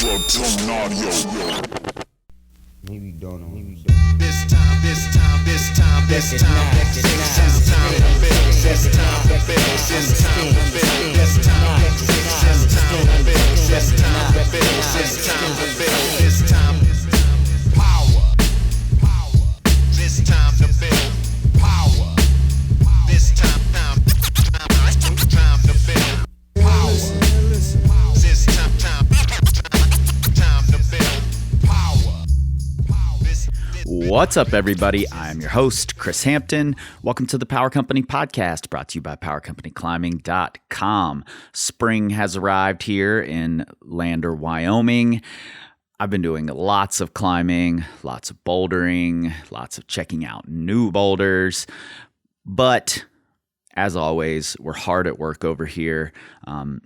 Plugtone Audio. Maybe you don't know. This time to build. This time to build. This time to build. This time to build. This time to build. This time to build. This time to build. This time power. This time to build power. This time to build power. This time to build power. What's up, everybody? I'm your host, Chris Hampton. Welcome to the Power Company Podcast, brought to you by PowerCompanyClimbing.com. Spring has arrived here in Lander, Wyoming. I've been doing lots of climbing, lots of bouldering, lots of checking out new boulders, but as always, we're hard at work over here.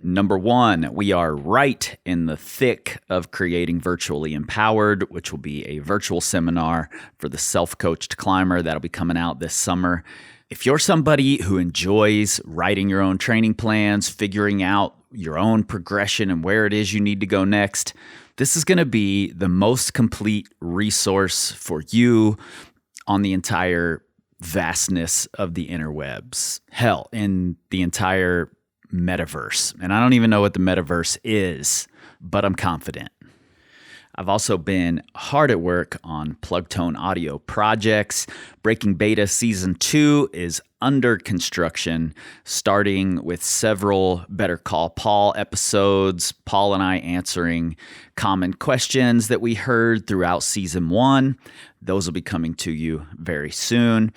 Number one, we are right in the thick of creating Virtually Empowered, which will be a virtual seminar for the self-coached climber that'll be coming out this summer. If you're somebody who enjoys writing your own training plans, figuring out your own progression and where it is you need to go next, this is going to be the most complete resource for you on the entire vastness of the interwebs. Hell, in the entire metaverse. And I don't even know what the metaverse is, but I'm confident. I've also been hard at work on Plugtone Audio projects. Breaking Beta Season 2 is under construction, starting with several Better Call Paul episodes, Paul and I answering common questions that we heard throughout Season 1. Those will be coming to you very soon.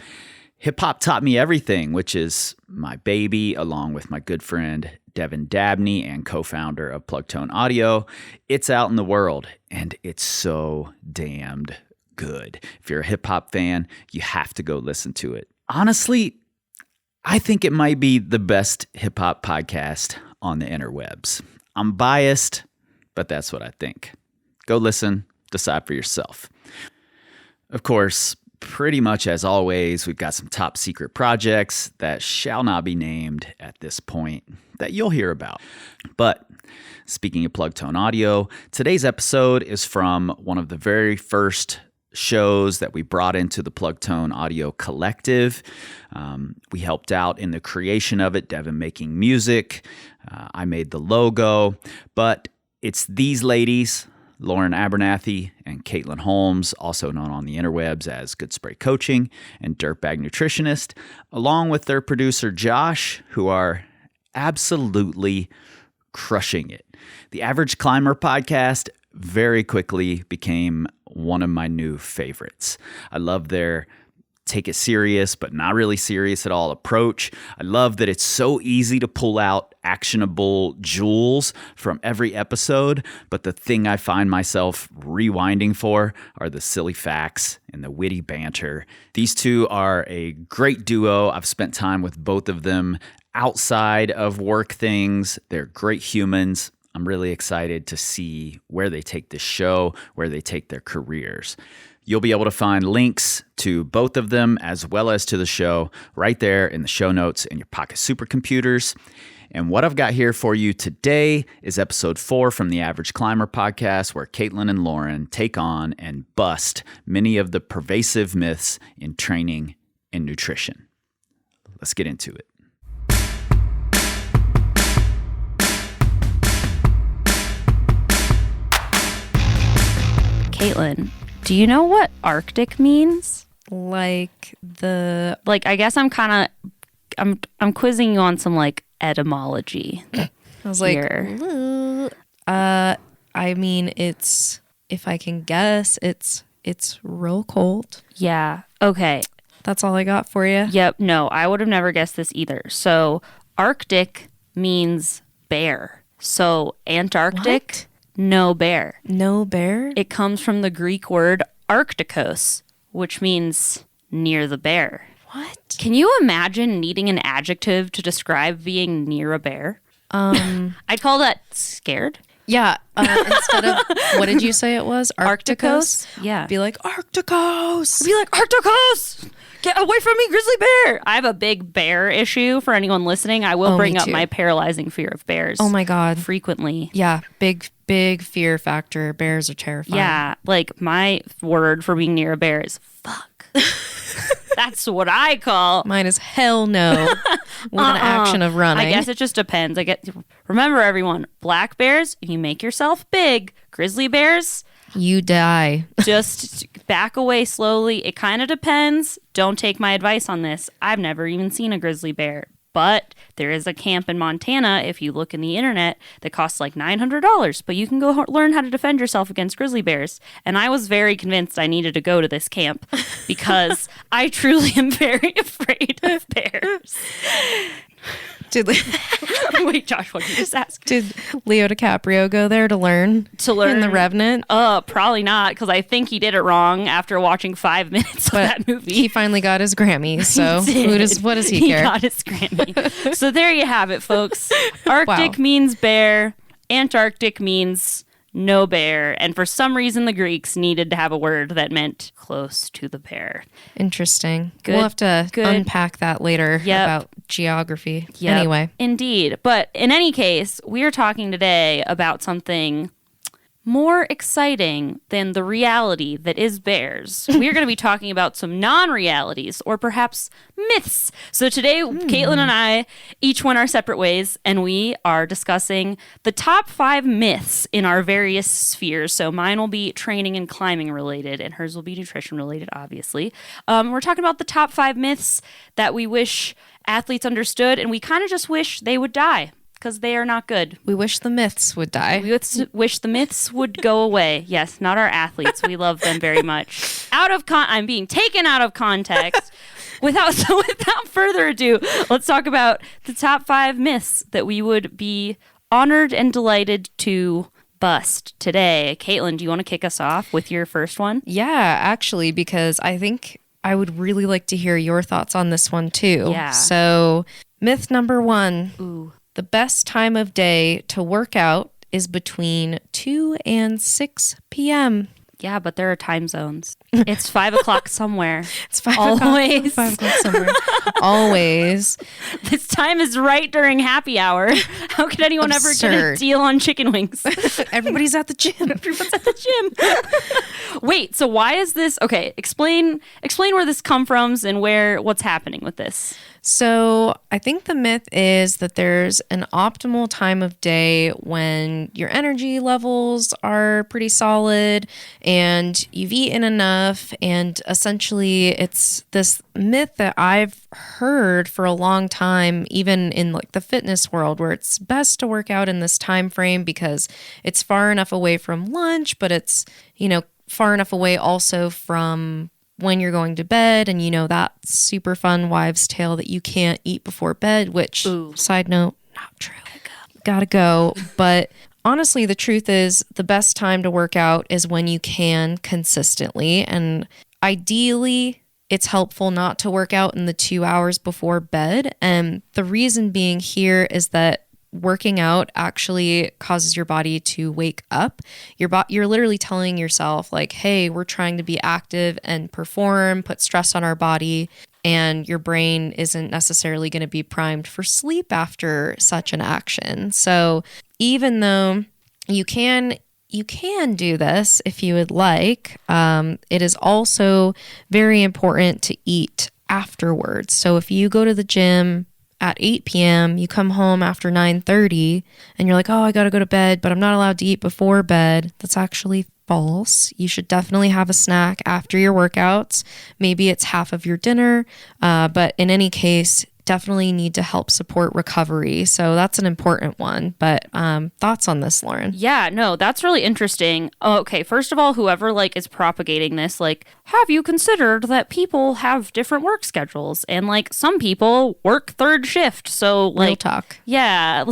Hip Hop Taught Me Everything, which is my baby, along with my good friend Devin Dabney and co-founder of Plugtone Audio. It's out in the world, and it's so damned good. If you're a hip hop fan, you have to go listen to it. Honestly, I think it might be the best hip hop podcast on the interwebs. I'm biased, but that's what I think. Go listen, decide for yourself. Of course, pretty much as always, we've got some top secret projects that shall not be named at this point that you'll hear about. But speaking of Plugtone Audio, today's episode is from one of the very first shows that we brought into the Plugtone Audio Collective. We helped out in the creation of it, Devin making music. I made the logo, but it's these ladies, Lauren Abernathy and Caitlin Holmes, also known on the interwebs as Good Spray Coaching and Dirtbag Nutritionist, along with their producer Josh, who are absolutely crushing it. The Average Climber podcast very quickly became one of my new favorites. I love their take it serious, but not really serious at all approach. I love that it's so easy to pull out actionable jewels from every episode, but the thing I find myself rewinding for are the silly facts and the witty banter. These two are a great duo. I've spent time with both of them outside of work things. They're great humans. I'm really excited to see where they take this show, where they take their careers. You'll be able to find links to both of them as well as to the show right there in the show notes in your pocket supercomputers. And what I've got here for you today is episode 4 from the Average Climber podcast, where Caitlin and Lauren take on and bust many of the pervasive myths in training and nutrition. Let's get into it. Caitlin, do you know what Arctic means? I guess I'm quizzing you on some etymology. I was here. I mean, it's, if I can guess, it's real cold. Yeah. Okay. That's all I got for you. Yep. No, I would have never guessed this either. So Arctic means bear. So Antarctic, What? no bear. No bear? It comes from the Greek word Arctikos, which means near the bear. What? Can you imagine needing an adjective to describe being near a bear? I'd call that scared. Yeah. Instead of, what did you say it was? Arcticos? Yeah. Be like, Arcticos. Be like, Arcticos! Get away from me, grizzly bear! I have a big bear issue for anyone listening. I will Oh, bring me up too. my paralyzing fear of bears. Oh my God. Frequently. Yeah. Big fear factor. Bears are terrifying. Yeah. Like my word for being near a bear is fuck. That's what I call. Mine is hell no with an action of running. I guess it just depends. Remember everyone, black bears, you make yourself big. Grizzly bears, You die. just back away slowly. It kind of depends. Don't take my advice on this. I've never even seen a grizzly bear. But there is a camp in Montana, if you look in the internet, that costs like $900. But you can go learn how to defend yourself against grizzly bears. And I was very convinced I needed to go to this camp because I truly am very afraid of bears. Did Wait, Josh, what did you just ask? did Leo DiCaprio go there to learn? To learn in The Revenant? Probably not, because I think he did it wrong after watching 5 minutes of that movie. He finally got his Grammy, so what does he care? He got his Grammy. So there you have it, folks. Arctic means bear. Antarctic means no bear. And for some reason, the Greeks needed to have a word that meant close to the bear. Interesting. Good, We'll have to good. unpack that later Yep. about geography. Yep, Anyway, indeed. But in any case, we are talking today about something more exciting than the reality that is bears. We're going to be talking about some non-realities or perhaps myths. So today, Caitlin and I each went our separate ways, and we are discussing the top 5 myths in our various spheres. So mine will be training and climbing related, and hers will be nutrition related, obviously. We're talking about the top 5 myths that we wish athletes understood, and we kind of just wish they would die because they are not good. we wish the myths would die. We wish the myths would go away. Yes, not our athletes. We love them very much. I'm being taken out of context. Without further ado, let's talk about the top 5 myths that we would be honored and delighted to bust today. Caitlin, do you want to kick us off with your first one? Yeah, actually, because I think I would really like to hear your thoughts on this one too. Yeah. So, myth number 1. Ooh. The best time of day to work out is between 2 and 6 p.m. Yeah, but there are time zones. It's 5 o'clock somewhere. It's 5 Always. o'clock. 5 o'clock somewhere. Always. This time is right during happy hour. How could anyone ever get a Absurd. deal on chicken wings? Everybody's at the gym. Everyone's at the gym. Wait, so why is this? Okay, explain where this come from and what's happening with this. So I think the myth is that there's an optimal time of day when your energy levels are pretty solid and you've eaten enough. And essentially it's this myth that I've heard for a long time, even in like the fitness world, where it's best to work out in this time frame because it's far enough away from lunch, but it's, far enough away also from when you're going to bed, and that super fun wives' tale that you can't eat before bed, which, side note, not true. Gotta go. But honestly, the truth is the best time to work out is when you can consistently. And ideally, it's helpful not to work out in the 2 hours before bed. And the reason being here is that working out actually causes your body to wake up. You're literally telling yourself like, hey, we're trying to be active and perform, put stress on our body, and your brain isn't necessarily going to be primed for sleep after such an action. So even though you can do this if you would like, it is also very important to eat afterwards. So if you go to the gym at 8 p.m., you come home after 9:30 and you're like, oh, I got to go to bed, but I'm not allowed to eat before bed. That's actually false. You should definitely have a snack after your workouts. Maybe it's half of your dinner, but in any case, definitely need to help support recovery. So that's an important one. But thoughts on this, Lauren? Yeah, no, that's really interesting. Okay, first of all, whoever is propagating this, have you considered that people have different work schedules? And some people work third shift. So Real talk. Yeah,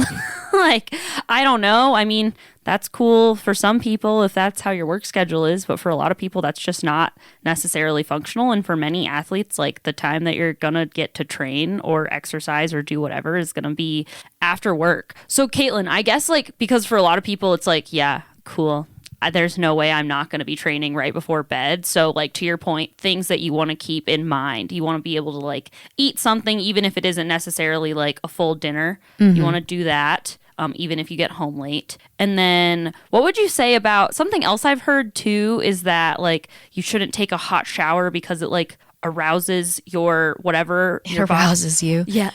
I don't know. I mean, that's cool for some people if that's how your work schedule is, but for a lot of people that's just not necessarily functional. And for many athletes, like the time that you're gonna get to train or exercise or do whatever is gonna be after work. So Caitlin, I guess like because for a lot of people it's like, yeah, cool, there's no way I'm not going to be training right before bed. So like to your point, things that you want to keep in mind, you want to be able to like eat something even if it isn't necessarily like a full dinner. You want to do that even if you get home late. And then what would you say about something else I've heard too is that like you shouldn't take a hot shower because it like arouses your whatever. It arouses you. Yeah.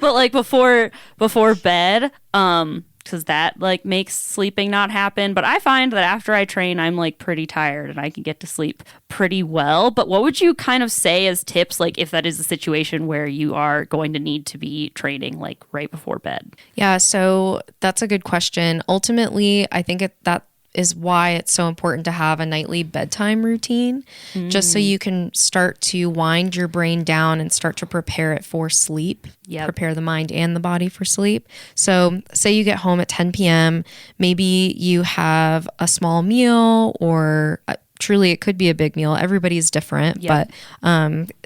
But like before bed, because that like makes sleeping not happen. But I find that after I train, I'm like pretty tired and I can get to sleep pretty well. But what would you kind of say as tips, like if that is a situation where you are going to need to be training like right before bed? Yeah, so that's a good question. Ultimately, I think that is why it's so important to have a nightly bedtime routine, just so you can start to wind your brain down and start to prepare it for sleep, prepare the mind and the body for sleep. So say you get home at 10 p.m., maybe you have a small meal or truly it could be a big meal. Everybody's different, but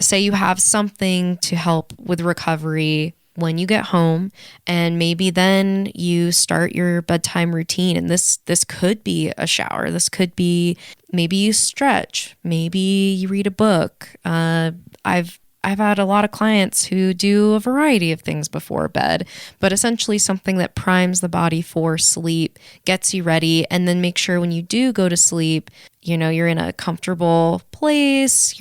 say you have something to help with recovery when you get home, and maybe then you start your bedtime routine. And this could be a shower. This could be maybe you stretch, maybe you read a book. I've had a lot of clients who do a variety of things before bed, but essentially something that primes the body for sleep, gets you ready, and then make sure when you do go to sleep, you know, you're in a comfortable place,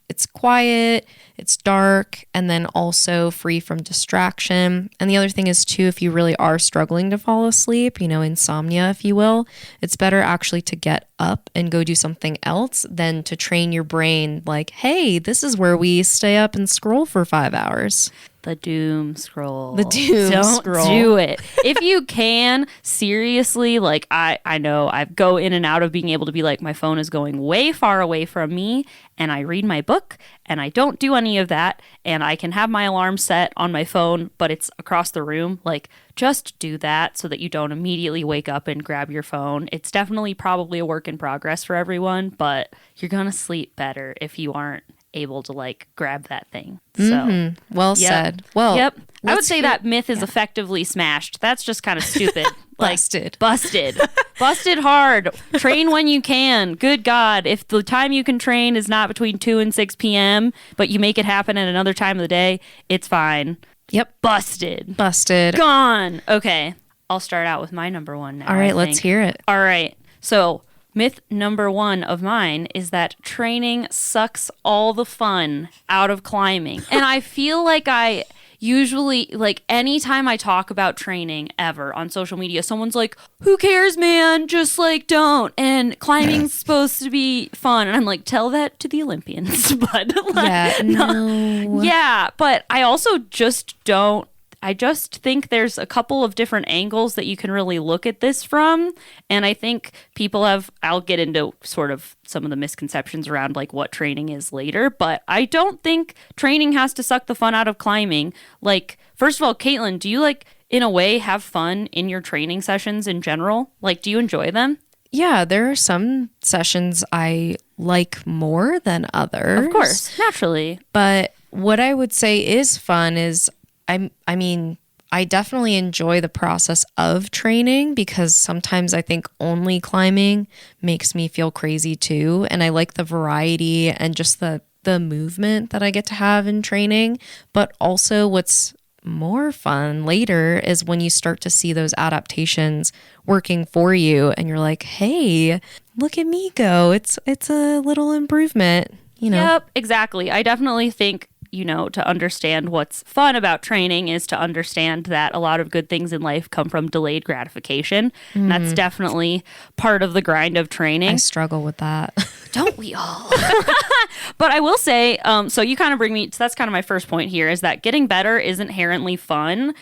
it's quiet, it's dark, and then also free from distraction. And the other thing is too, if you really are struggling to fall asleep, you know, insomnia, if you will, it's better actually to get up and go do something else than to train your brain like, hey, this is where we stay up and scroll for 5 hours. The doom scroll. Don't do it. If you can, seriously, like I know I go in and out of being able to be like, my phone is going way far away from me and I read my book and I don't do any of that and I can have my alarm set on my phone, but it's across the room. Like just do that so that you don't immediately wake up and grab your phone. It's definitely probably a work in progress for everyone, but you're going to sleep better if you aren't able to like grab that thing. So well said. Well, I would say that myth is effectively smashed. That's just kind of stupid. Like busted hard. Train when you can. Good God, if the time you can train is not between 2 and 6 p.m., but you make it happen at another time of the day, it's fine. Busted gone. Okay, I'll start out with my number one now. All right, let's hear it. All right, so myth number one of mine is that training sucks all the fun out of climbing. And I feel like I usually, like anytime I talk about training ever on social media, someone's like, who cares, man? Just like don't. And climbing's supposed to be fun. And I'm like, tell that to the Olympians. But like, no. Yeah, but I also just don't. I just think there's a couple of different angles that you can really look at this from. And I think I'll get into sort of some of the misconceptions around like what training is later, but I don't think training has to suck the fun out of climbing. Like, first of all, Caitlin, do you like, in a way, have fun in your training sessions in general? Like, do you enjoy them? Yeah, there are some sessions I like more than others. Of course, naturally. But what I would say is fun is I mean, I definitely enjoy the process of training because sometimes I think only climbing makes me feel crazy too. And I like the variety and just the movement that I get to have in training. But also what's more fun later is when you start to see those adaptations working for you and you're like, hey, look at me go. It's a little improvement, you know? Yep, exactly. I definitely think, you know, to understand what's fun about training is to understand that a lot of good things in life come from delayed gratification. And that's definitely part of the grind of training. I struggle with that. Don't we all? But I will say, so you kind of bring me, so that's kind of my first point here, is that getting better is inherently fun.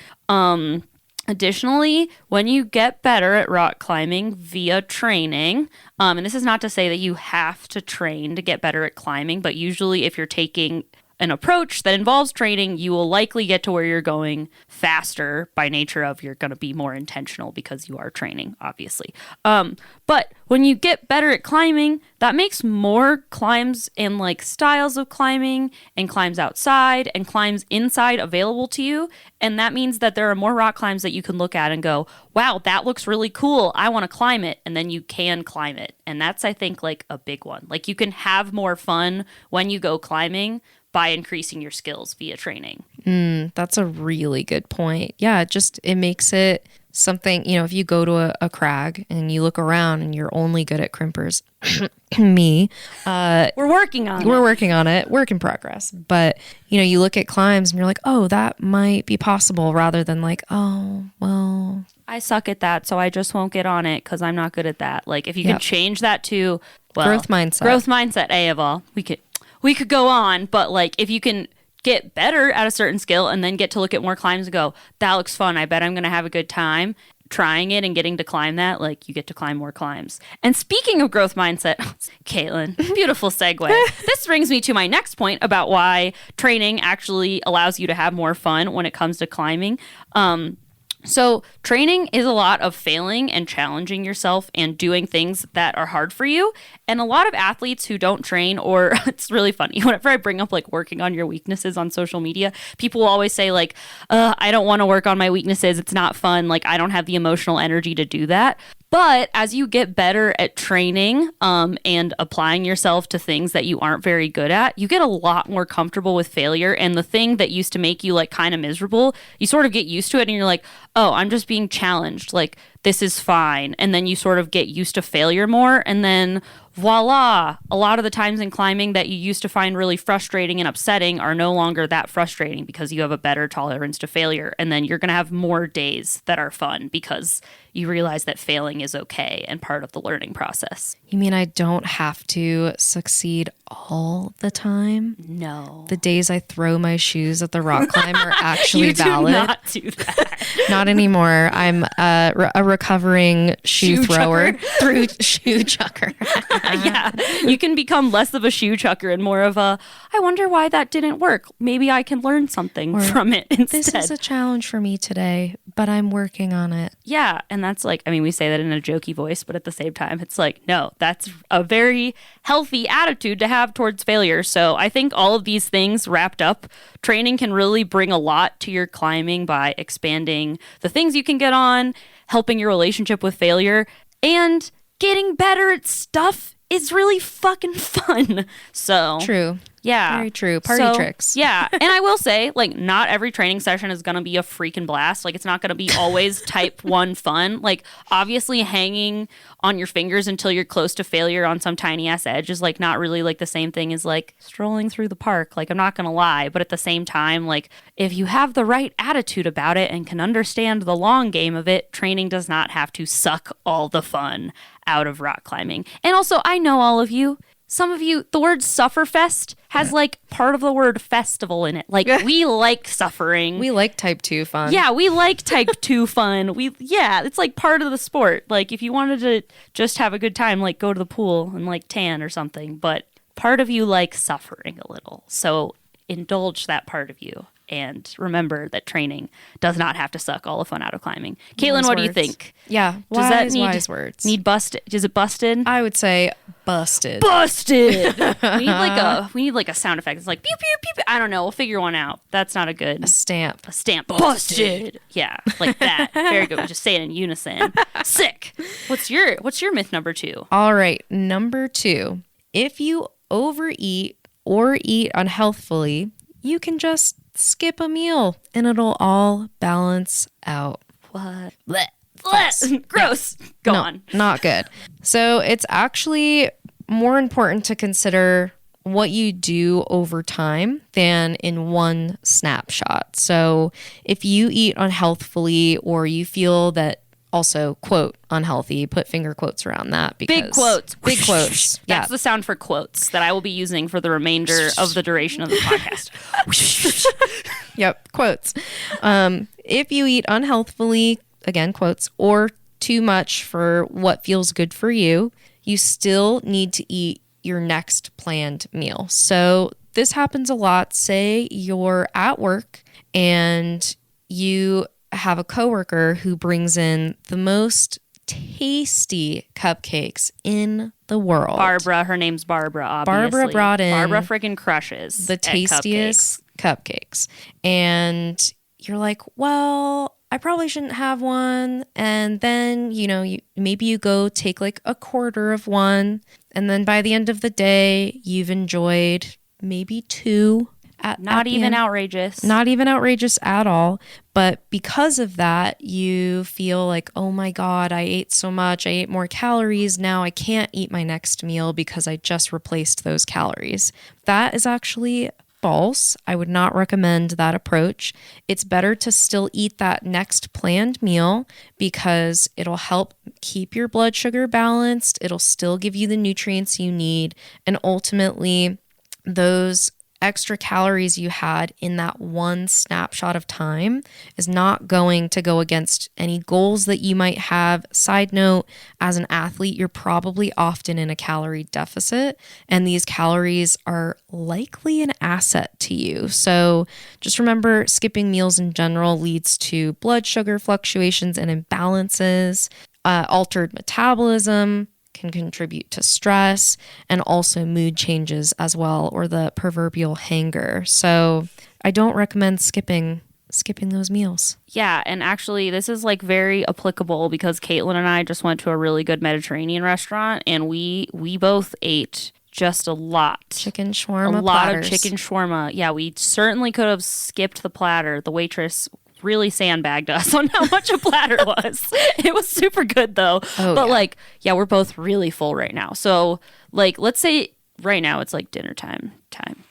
Additionally, when you get better at rock climbing via training, and this is not to say that you have to train to get better at climbing, but usually if you're taking an approach that involves training, you will likely get to where you're going faster by nature of you're going to be more intentional because you are training, obviously. But when you get better at climbing, that makes more climbs and like styles of climbing and climbs outside and climbs inside available to you. And that means that there are more rock climbs that you can look at and go, wow, that looks really cool. I want to climb it. And then you can climb it. And that's, I think, like a big one. Like you can have more fun when you go climbing by increasing your skills via training. That's a really good point. Yeah, it makes it something, if you go to a crag and you look around and you're only good at crimpers, me, We're working on we're it. working on it, work in progress. But, you look at climbs and you're like, oh, that might be possible, rather than like, oh, well. I suck at that, so I just won't get on it because I'm not good at that. Like if you can Yep. change that to Growth mindset. Growth mindset, A of all. We could go on, but like if you can get better at a certain skill and then get to look at more climbs and go, that looks fun. I bet I'm going to have a good time trying it and getting to climb that. Like you get to climb more climbs. And speaking of growth mindset, Caitlin, beautiful segue. This brings me to my next point about why training actually allows you to have more fun when it comes to climbing. So training is a lot of failing and challenging yourself and doing things that are hard for you. And a lot of athletes who don't train, or it's really funny, whenever I bring up like working on your weaknesses on social media, people will always say like, I don't want to work on my weaknesses. It's not fun. Like I don't have the emotional energy to do that. But as you get better at training and applying yourself to things that you aren't very good at, you get a lot more comfortable with failure. And the thing that used to make you like kind of miserable, you sort of get used to it and you're like, oh, I'm just being challenged. Like this is fine. And then you sort of get used to failure more. And then voila, a lot of the times in climbing that you used to find really frustrating and upsetting are no longer that frustrating because you have a better tolerance to failure. And then you're going to have more days that are fun because you realize that failing is okay and part of the learning process. You mean I don't have to succeed all the time? No. The days I throw my shoes at the rock climb are actually You do valid. not do that. Not anymore. I'm a recovering shoe Shoe thrower chucker. through shoe chucker. Yeah. You can become less of a shoe chucker and more of a, I wonder why that didn't work. Maybe I can learn something from it instead. This is a challenge for me today, but I'm working on it. Yeah, and that's like, I mean, we say that in a jokey voice, but at the same time, it's like, no, that's a very healthy attitude to have towards failure. So I think all of these things wrapped up, training can really bring a lot to your climbing by expanding the things you can get on, helping your relationship with failure, and getting better at stuff is really fucking fun. So True. yeah. Very true. Party tricks. Yeah. And I will say, like, not every training session is going to be a freaking blast. Like, it's not going to be always type 1 fun. Like, obviously, hanging on your fingers until you're close to failure on some tiny ass edge is, like, not really, like, the same thing as, like, strolling through the park. Like, I'm not going to lie. But at the same time, like, if you have the right attitude about it and can understand the long game of it, training does not have to suck all the fun out of rock climbing. And also, I know all of you. Some of you, the word sufferfest has like part of the word festival in it. Like we like suffering. We like type 2 fun. Yeah, we like type 2 fun. It's like part of the sport. Like if you wanted to just have a good time, like go to the pool and like tan or something. But part of you likes suffering a little. So indulge that part of you. And remember that training does not have to suck all the fun out of climbing. Caitlin, what do you think? Yeah. Does that Wise words. Need busted? Is it busted? I would say busted. Busted. we need like a sound effect. It's like pew pew pew. Pew. I don't know. We'll figure one out. That's not a good Stamp. a stamp. Busted. Yeah, like that. Very good. We just say it in unison. Sick. What's your myth number 2? All right. Number 2. If you overeat or eat unhealthfully, you can just skip a meal and it'll all balance out. What? Blech. Gross. Go No, on. Not good. So it's actually more important to consider what you do over time than in one snapshot. So if you eat unhealthfully or you feel that also, quote, unhealthy, put finger quotes around that because Big quotes. Big quotes. Yeah. That's the sound for quotes that I will be using for the remainder of the duration of the podcast. Yep, quotes. If you eat unhealthfully, again, quotes, or too much for what feels good for you, you still need to eat your next planned meal. So this happens a lot. Say you're at work and you have a coworker who brings in the most tasty cupcakes in the world. Barbara, her name's Barbara, obviously. Barbara brought in Barbara freaking crushes the at tastiest cupcakes. And you're like, well, I probably shouldn't have one. And then, maybe you go take like a quarter of one. And then by the end of the day, you've enjoyed maybe two. Not even outrageous. Not even outrageous at all. But because of that, you feel like, oh my God, I ate so much. I ate more calories. Now I can't eat my next meal because I just replaced those calories. That is actually false. I would not recommend that approach. It's better to still eat that next planned meal because it'll help keep your blood sugar balanced. It'll still give you the nutrients you need. And ultimately, those extra calories you had in that one snapshot of time is not going to go against any goals that you might have. Side note, as an athlete, you're probably often in a calorie deficit, and these calories are likely an asset to you. So just remember, skipping meals in general leads to blood sugar fluctuations and imbalances, altered metabolism, can contribute to stress, and also mood changes as well, or the proverbial hanger. So I don't recommend skipping those meals. Yeah, and actually this is like very applicable because Caitlin and I just went to a really good Mediterranean restaurant, and we both ate just a lot. Chicken shawarma A lot platters. of chicken shawarma. Yeah, we certainly could have skipped the platter. The waitress really sandbagged us on how much a platter was. It was super good though. But we're both really full right now. So let's say right now it's like dinner time.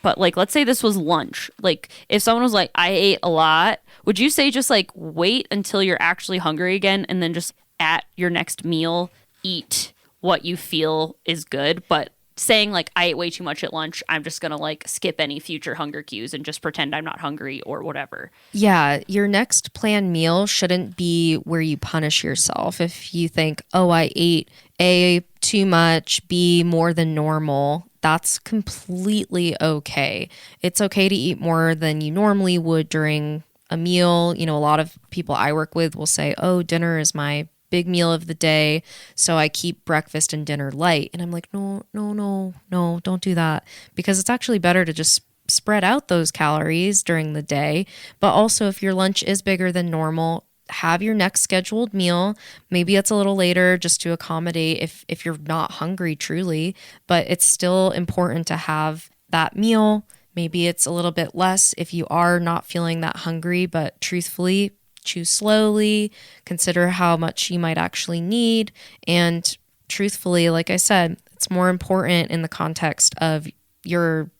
But let's say this was lunch. Like if someone was like, I ate a lot, would you say just wait until you're actually hungry again and then just at your next meal eat what you feel is good? But saying I ate way too much at lunch, I'm just gonna skip any future hunger cues and just pretend I'm not hungry or whatever. Yeah, your next planned meal shouldn't be where you punish yourself. If you think, oh, I ate A, too much, B, more than normal, that's completely okay. It's okay to eat more than you normally would during a meal. A lot of people I work with will say, oh, dinner is my big meal of the day, so I keep breakfast and dinner light. And I'm like, no, don't do that, because it's actually better to just spread out those calories during the day. But also, if your lunch is bigger than normal, have your next scheduled meal. Maybe it's a little later just to accommodate if you're not hungry truly, but it's still important to have that meal. Maybe it's a little bit less if you are not feeling that hungry, but truthfully, choose slowly, consider how much you might actually need. And truthfully, like I said, it's more important in the context of your,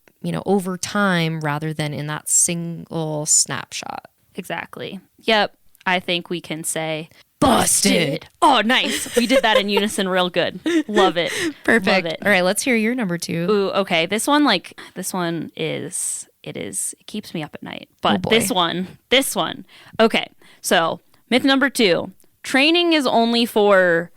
over time rather than in that single snapshot. Exactly. Yep. I think we can say busted. Oh, nice. We did that in unison real good. Love it. Perfect. Love it. All right, let's hear your number 2. Ooh, okay. This one it keeps me up at night. But this one. Okay. So, myth number 2. Training is only for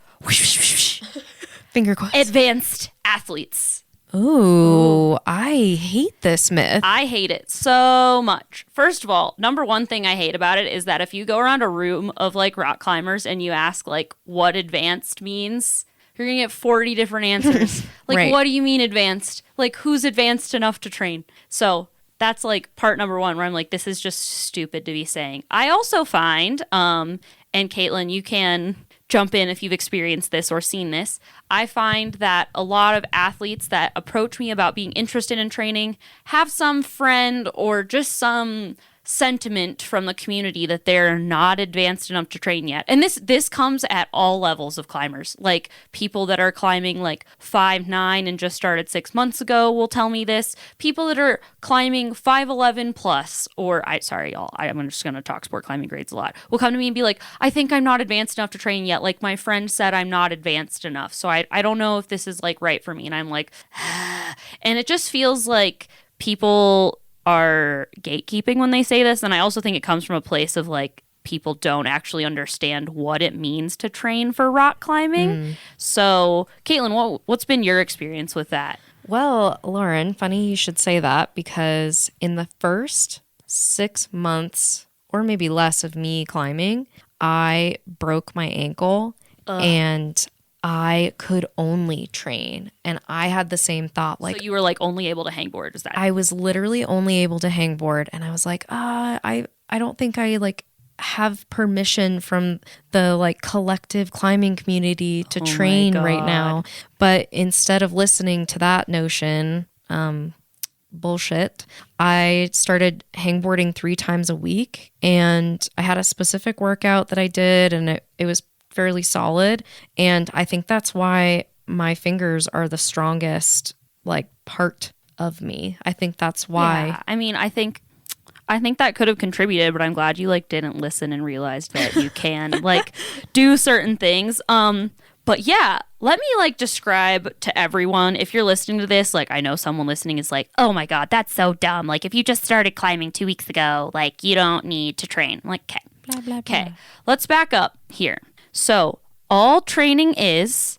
Finger quotes. advanced athletes. Ooh, I hate this myth. I hate it so much. First of all, number one thing I hate about it is that if you go around a room of rock climbers and you ask what advanced means, you're going to get 40 different answers. Right. What do you mean advanced? Who's advanced enough to train? So that's part number 1 where I'm this is just stupid to be saying. I also find, and Caitlin, you can jump in if you've experienced this or seen this. I find that a lot of athletes that approach me about being interested in training have some friend or just some sentiment from the community that they're not advanced enough to train yet. And this comes at all levels of climbers. People that are climbing 5'9" and just started 6 months ago will tell me this. People that are climbing 5'11 plus, or sorry y'all, I'm just gonna talk sport climbing grades a lot, will come to me and be like, I think I'm not advanced enough to train yet. My friend said I'm not advanced enough, so I don't know if this is right for me. And I'm and it just feels like people are gatekeeping when they say this. And I also think it comes from a place of people don't actually understand what it means to train for rock climbing. So Caitlin, what's been your experience with that? Well, Lauren, funny you should say that because in the first 6 months or maybe less of me climbing, I broke my ankle and I could only train. And I had the same thought like So you were like only able to hangboard. Is that? I was literally only able to hangboard and I was like, I don't think I like have permission from the like collective climbing community to train right now. But instead of listening to that notion, bullshit, I started hangboarding 3 times a week and I had a specific workout that I did and it was fairly solid. And I think that's why my fingers are the strongest like part of me. I think that's why. Yeah. I mean, I think that could have contributed, but I'm glad you like didn't listen and realized that you can like do certain things. But yeah, let me like describe to everyone, if you're listening to this, like I know someone listening is like, oh my God, that's so dumb. Like if you just started climbing 2 weeks ago, like you don't need to train. I'm like, okay. Blah, blah, blah. Okay, let's back up here. So all training is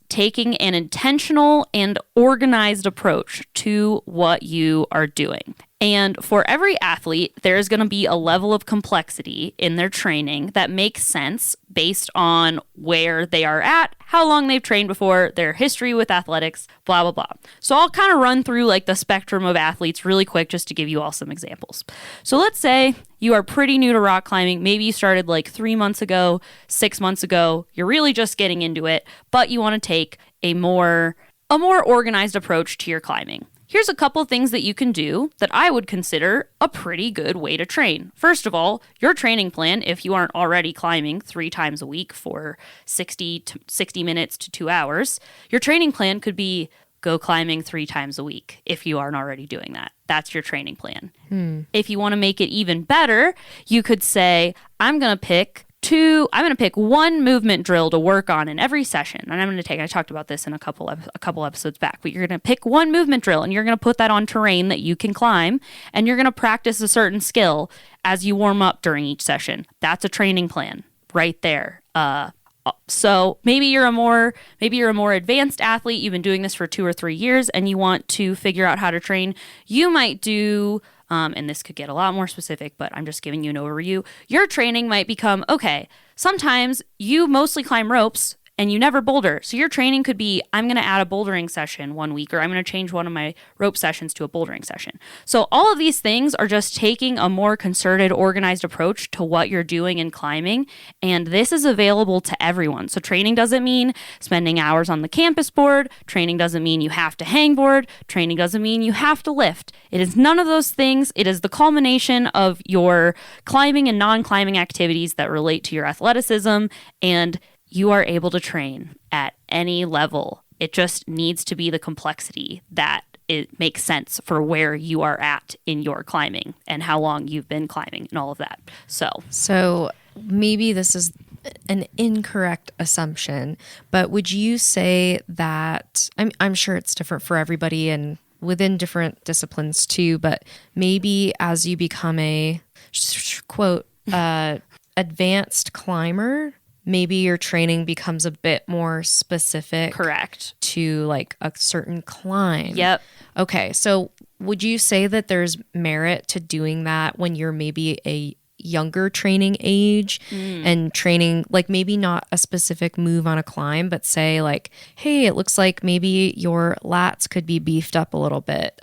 taking an intentional and organized approach to what you are doing. And for every athlete, there's going to be a level of complexity in their training that makes sense based on where they are at, how long they've trained before, their history with athletics, blah, blah, blah. So I'll kind of run through like the spectrum of athletes really quick just to give you all some examples. So let's say you are pretty new to rock climbing. Maybe you started like 3 months ago, 6 months ago. You're really just getting into it, but you want to take a more organized approach to your climbing. Here's a couple things that you can do that I would consider a pretty good way to train. First of all, your training plan, if you aren't already climbing 3 times a week for 60 minutes to 2 hours, your training plan could be go climbing 3 times a week if you aren't already doing that. That's your training plan. If you want to make it even better, you could say, I'm going to pick 1 movement drill to work on in every session. And I talked about this in a couple episodes back, but you're going to pick 1 movement drill and you're going to put that on terrain that you can climb and you're going to practice a certain skill as you warm up during each session. That's a training plan right there. So maybe you're a more advanced athlete. You've been doing this for 2 or 3 years and you want to figure out how to train. You might do and this could get a lot more specific, but I'm just giving you an overview. Your training might become, okay, sometimes you mostly climb ropes and you never boulder. So your training could be, I'm going to add a bouldering session 1 week, or I'm going to change one of my rope sessions to a bouldering session. So all of these things are just taking a more concerted, organized approach to what you're doing in climbing. And this is available to everyone. So training doesn't mean spending hours on the campus board. Training doesn't mean you have to hangboard. Training doesn't mean you have to lift. It is none of those things. It is the culmination of your climbing and non-climbing activities that relate to your athleticism, and you are able to train at any level. It just needs to be the complexity that it makes sense for where you are at in your climbing and how long you've been climbing and all of that. So maybe this is an incorrect assumption, but would you say that, I'm sure it's different for everybody and within different disciplines too, but maybe as you become a quote advanced climber, maybe your training becomes a bit more specific. Correct. To like a certain climb. Yep. Okay. So would you say that there's merit to doing that when you're maybe a younger training age and training, like maybe not a specific move on a climb, but say like, hey, it looks like maybe your lats could be beefed up a little bit.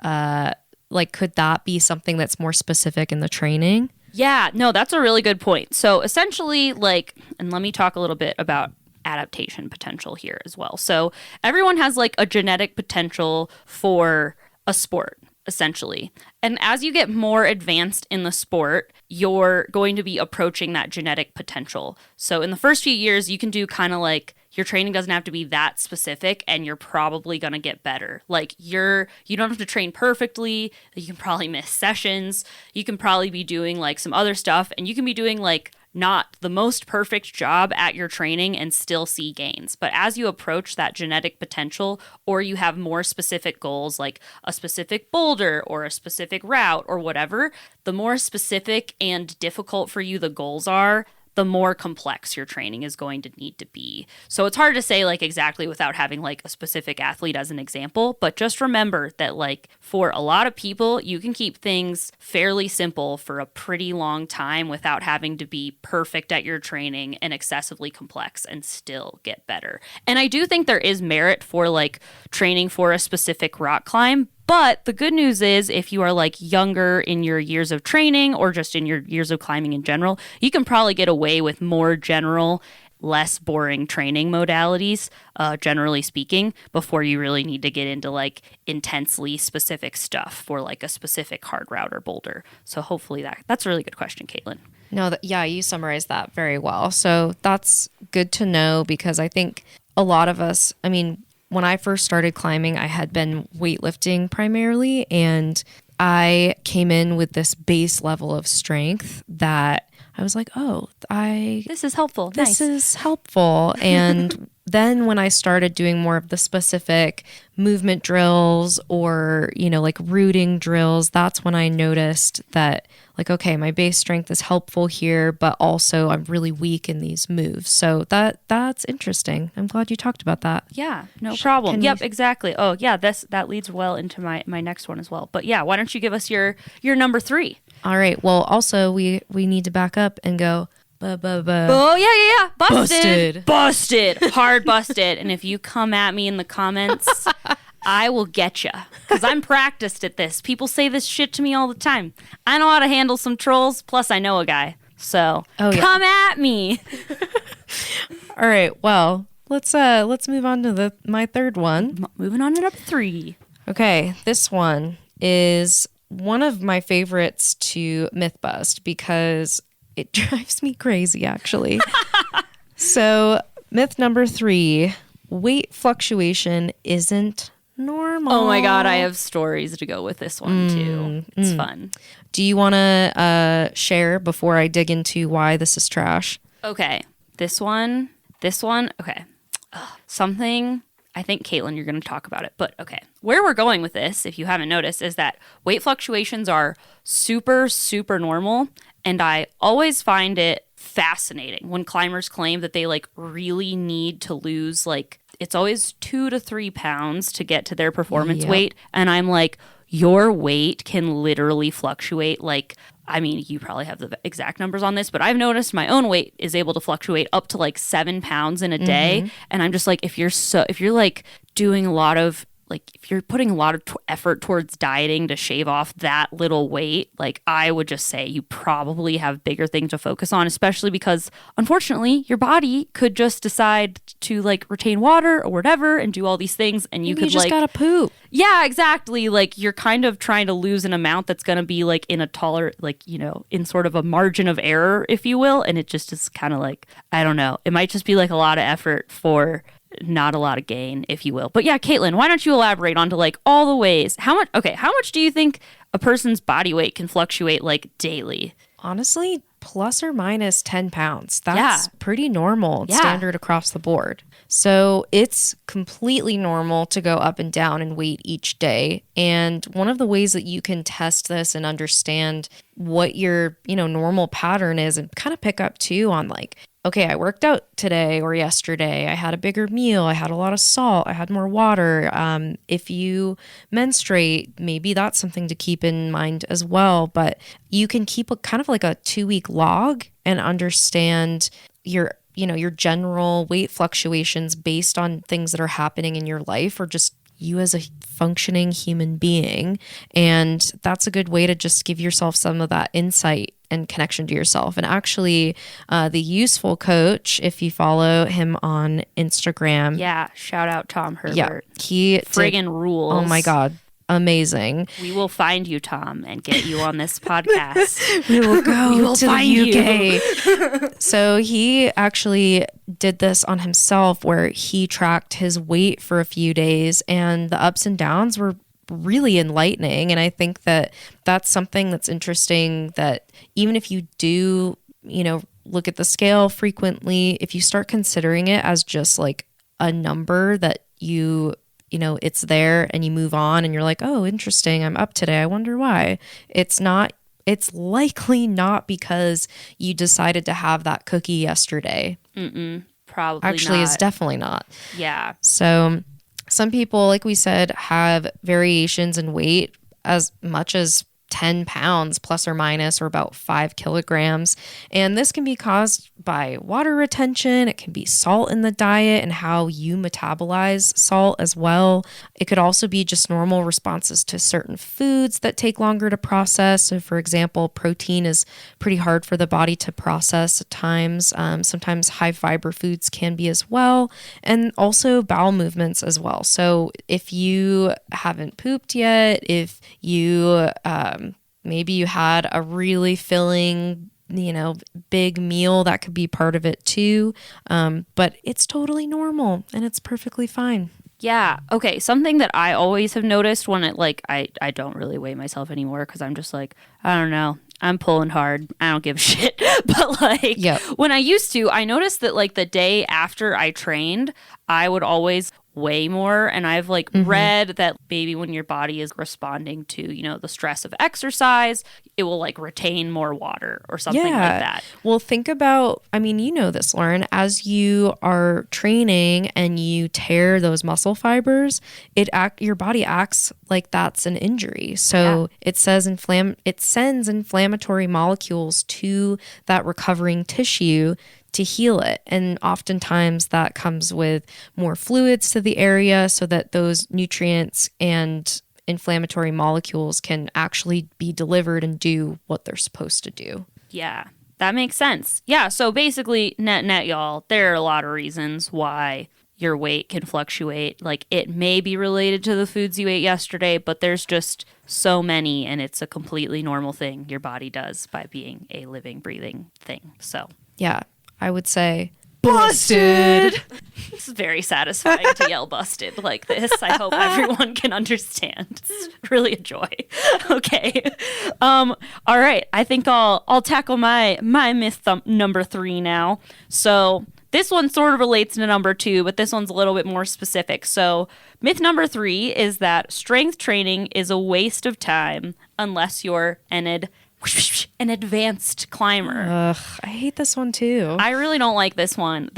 Like, could that be something that's more specific in the training? Yeah, no, that's a really good point. So essentially, like, and let me talk a little bit about adaptation potential here as well. So everyone has like a genetic potential for a sport, essentially. And as you get more advanced in the sport, you're going to be approaching that genetic potential. So in the first few years, you can do kind of like, your training doesn't have to be that specific and you're probably going to get better. Like you don't have to train perfectly. You can probably miss sessions. You can probably be doing like some other stuff and you can be doing like not the most perfect job at your training and still see gains. But as you approach that genetic potential or you have more specific goals like a specific boulder or a specific route or whatever, the more specific and difficult for you the goals are, the more complex your training is going to need to be. So it's hard to say like exactly without having like a specific athlete as an example, but just remember that like for a lot of people, you can keep things fairly simple for a pretty long time without having to be perfect at your training and excessively complex and still get better. And I do think there is merit for like training for a specific rock climb. But the good news is if you are like younger in your years of training or just in your years of climbing in general, you can probably get away with more general, less boring training modalities, generally speaking, before you really need to get into like intensely specific stuff for like a specific hard route or boulder. So hopefully that's a really good question, Caitlin. No, yeah, you summarized that very well. So that's good to know because I think a lot of us, I mean, when I first started climbing, I had been weightlifting primarily, and I came in with this base level of strength that I was like, oh, This is helpful. this Nice. is helpful. And then when I started doing more of the specific movement drills or, you know, like rooting drills, that's when I noticed that like, okay, my base strength is helpful here, but also I'm really weak in these moves. So that's interesting. I'm glad you talked about that. Yeah, no problem. Can Yep, we- exactly. Oh, yeah, that leads well into my next one as well. But yeah, why don't you give us your number 3? All right. Well, also we need to back up and go, Oh, yeah. Busted. Busted. Busted. Hard busted. And if you come at me in the comments, I will get you. Because I'm practiced at this. People say this shit to me all the time. I know how to handle some trolls. Plus, I know a guy. So Oh, yeah. come at me. All right. Well, let's move on to my third one. Moving on to number 3. Okay, this one is one of my favorites to myth bust because it drives me crazy, actually. So, myth number 3, weight fluctuation isn't normal. Oh my God, I have stories to go with this one too. It's fun. Do you want to share before I dig into why this is trash? Okay, this one, okay. Something, I think, Caitlin, you're going to talk about it, but okay. Where we're going with this, if you haven't noticed, is that weight fluctuations are super, super normal, and I always find it fascinating when climbers claim that they like really need to lose like, it's always 2 to 3 pounds to get to their performance Yep. weight, and I'm like, your weight can literally fluctuate like, I mean, you probably have the exact numbers on this, but I've noticed my own weight is able to fluctuate up to like 7 pounds in a day. And I'm just like, if you're like doing a lot of, like, if you're putting a lot of effort towards dieting to shave off that little weight, like, I would just say you probably have bigger things to focus on, especially because unfortunately your body could just decide to like retain water or whatever and do all these things. And you You could just like, gotta poop. yeah, exactly. Like you're kind of trying to lose an amount that's going to be like in a taller, like, you know, in sort of a margin of error, if you will. And it just is kind of like, I don't know. It might just be like a lot of effort for not a lot of gain, if you will. But yeah, Caitlin, why don't you elaborate onto like all the ways? How much do you think a person's body weight can fluctuate like daily? Honestly, plus or minus 10 pounds. That's Yeah. pretty normal, Yeah. standard across the board. So it's completely normal to go up and down in weight each day. And one of the ways that you can test this and understand what your, normal pattern is and kind of pick up too on like, okay, I worked out today or yesterday. I had a bigger meal. I had a lot of salt. I had more water. If you menstruate, maybe that's something to keep in mind as well. But you can keep a kind of like a 2-week log and understand your general weight fluctuations based on things that are happening in your life or just you as a functioning human being. And that's a good way to just give yourself some of that insight and connection to yourself. And actually, the Useful Coach, if you follow him on Instagram, Yeah, shout out Tom Herbert. yeah, he did- Friggin' rules. Oh my God, amazing. We will find you, Tom, and get you on this podcast. We will go We will to find the UK. So he actually did this on himself where he tracked his weight for a few days and the ups and downs were really enlightening. And I think that that's something that's interesting that even if you do, look at the scale frequently, if you start considering it as just like a number that it's there and you move on and you're like, oh, interesting, I'm up today, I wonder why. It's not it's likely not because you decided to have that cookie yesterday. Probably Actually, not. it's definitely not. Yeah. So some people, like we said, have variations in weight as much as 10 pounds plus or minus, or about 5 kilograms. And this can be caused by water retention. It can be salt in the diet and how you metabolize salt as well. It could also be just normal responses to certain foods that take longer to process. So, for example, protein is pretty hard for the body to process at times. Sometimes high fiber foods can be as well. And also bowel movements as well. So if you haven't pooped yet, if you maybe you had a really filling, big meal, that could be part of it too. But it's totally normal and it's perfectly fine. Yeah. Okay. Something that I always have noticed when I don't really weigh myself anymore because I'm just like, I don't know. I'm pulling hard. I don't give a shit. But Yep. when I used to, I noticed that the day after I trained, I would always weigh more. And I've read that maybe when your body is responding to, the stress of exercise, it will retain more water or something like that. Well, think about, you know this, Lauren, as you are training and you tear those muscle fibers, your body acts like that's an injury. So it sends inflammatory molecules to that recovering tissue to heal it. And oftentimes that comes with more fluids to the area so that those nutrients and inflammatory molecules can actually be delivered and do what they're supposed to do. Yeah, that makes sense. Yeah, so basically, net, y'all, there are a lot of reasons why your weight can fluctuate. It may be related to the foods you ate yesterday, but there's just so many, and it's a completely normal thing your body does by being a living, breathing thing. So, Yeah, I would say busted. It's very satisfying to yell busted like this. I hope everyone can understand. It's really a joy. Okay. All right. I think I'll tackle my myth number 3 now. So this one sort of relates to number 2, but this one's a little bit more specific. So myth number 3 is that strength training is a waste of time unless you're an advanced climber. Ugh, I hate this one too. I really don't like this one.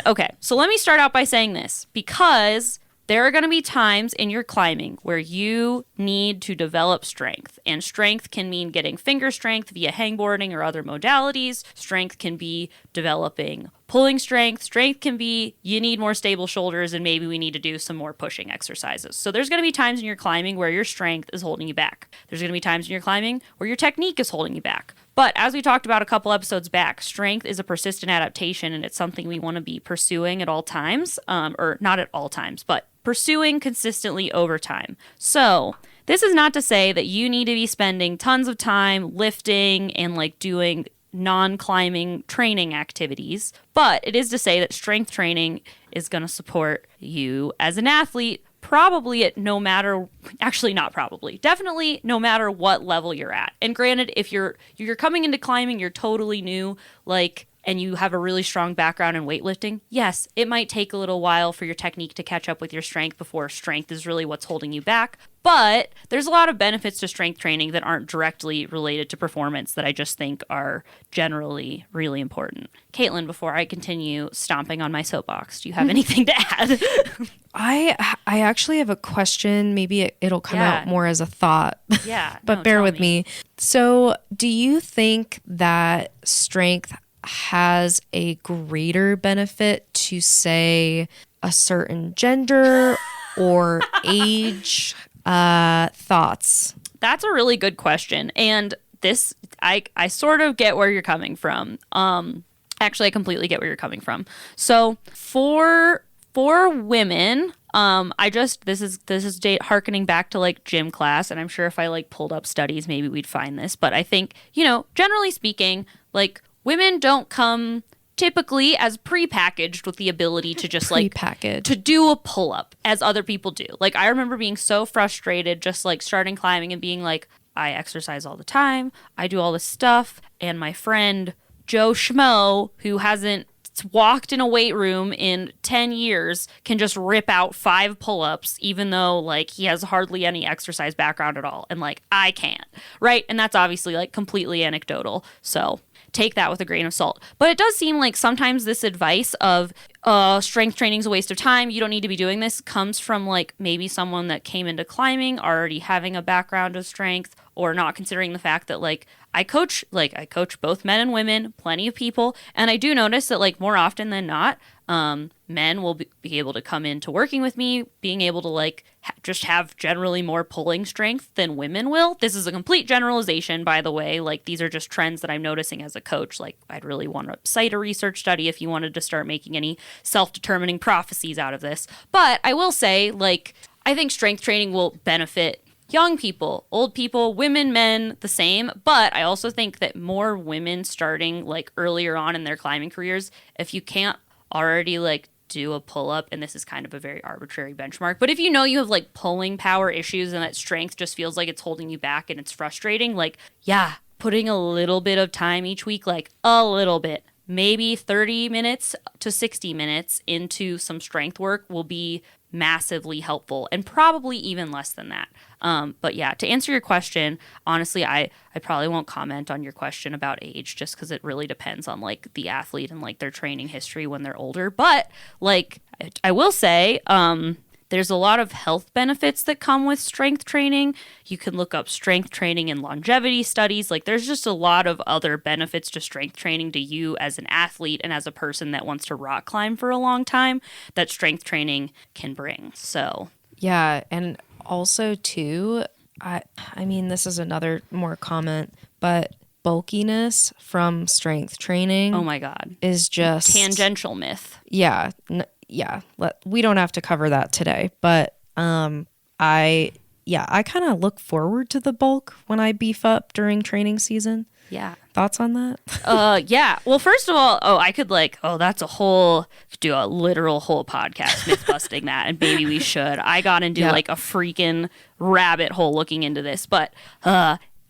Okay. So let me start out by saying this, because there are going to be times in your climbing where you need to develop strength. And strength can mean getting finger strength via hangboarding or other modalities. Strength can be developing pulling strength. Strength can be you need more stable shoulders and maybe we need to do some more pushing exercises. So there's going to be times in your climbing where your strength is holding you back. There's going to be times in your climbing where your technique is holding you back. But as we talked about a couple episodes back, strength is a persistent adaptation, and it's something we want to be pursuing at all times, or not at all times, but pursuing consistently over time. So this is not to say that you need to be spending tons of time lifting and doing non-climbing training activities, but it is to say that strength training is going to support you as an athlete probably at no matter, actually not probably, definitely no matter what level you're at. And granted, if you're coming into climbing, you're totally new, and you have a really strong background in weightlifting, yes, it might take a little while for your technique to catch up with your strength before strength is really what's holding you back. But there's a lot of benefits to strength training that aren't directly related to performance that I just think are generally really important. Caitlin, before I continue stomping on my soapbox, do you have anything to add? I actually have a question. Maybe it'll come out more as a thought. Yeah. But bear with me. So do you think that strength has a greater benefit to, say, a certain gender or age? Thoughts? That's a really good question. And this, I sort of get where you're coming from. Actually, I completely get where you're coming from. So for women, this is harkening back to gym class, and I'm sure if I pulled up studies, maybe we'd find this. But I think, generally speaking, women don't come typically as pre-packaged with the ability to just to do a pull-up as other people do. I remember being so frustrated just starting climbing and being I exercise all the time, I do all this stuff, and my friend Joe Schmo, who hasn't walked in a weight room in 10 years can just rip out 5 pull-ups even though like he has hardly any exercise background at all, and like I can't, right? And that's obviously like completely anecdotal, so take that with a grain of salt. But it does seem like sometimes this advice of strength training is a waste of time, you don't need to be doing this, comes from like maybe someone that came into climbing already having a background of strength, or not considering the fact that like I coach both men and women, plenty of people, and I do notice that like more often than not, men will be able to come into working with me being able to like just have generally more pulling strength than women will. This is a complete generalization, by the way. Like these are just trends that I'm noticing as a coach. Like I'd really want to cite a research study if you wanted to start making any self-determining prophecies out of this. But I will say, like, I think strength training will benefit young people, old people, women, men, the same. But I also think that more women starting like earlier on in their climbing careers, if you can't already like do a pull-up, and this is kind of a very arbitrary benchmark, but if you know you have like pulling power issues and that strength just feels like it's holding you back and it's frustrating, like, yeah, putting a little bit of time each week, like a little bit, maybe 30 minutes to 60 minutes into some strength work will be massively helpful, and probably even less than that. But yeah, to answer your question, honestly, I probably won't comment on your question about age just because it really depends on like the athlete and like their training history when they're older. But like I will say, there's a lot of health benefits that come with strength training. You can look up strength training and longevity studies. Like there's just a lot of other benefits to strength training to you as an athlete and as a person that wants to rock climb for a long time that strength training can bring. So Yeah, and also too, I mean, this is another more comment, but bulkiness from strength training, oh my God, is just tangential myth. Yeah, we don't have to cover that today, but I kind of look forward to the bulk when I beef up during training season. Yeah. Thoughts on that? Yeah. Well, first of all, I could do a literal whole podcast myth busting that, and maybe we should. I got into like a freaking rabbit hole looking into this, but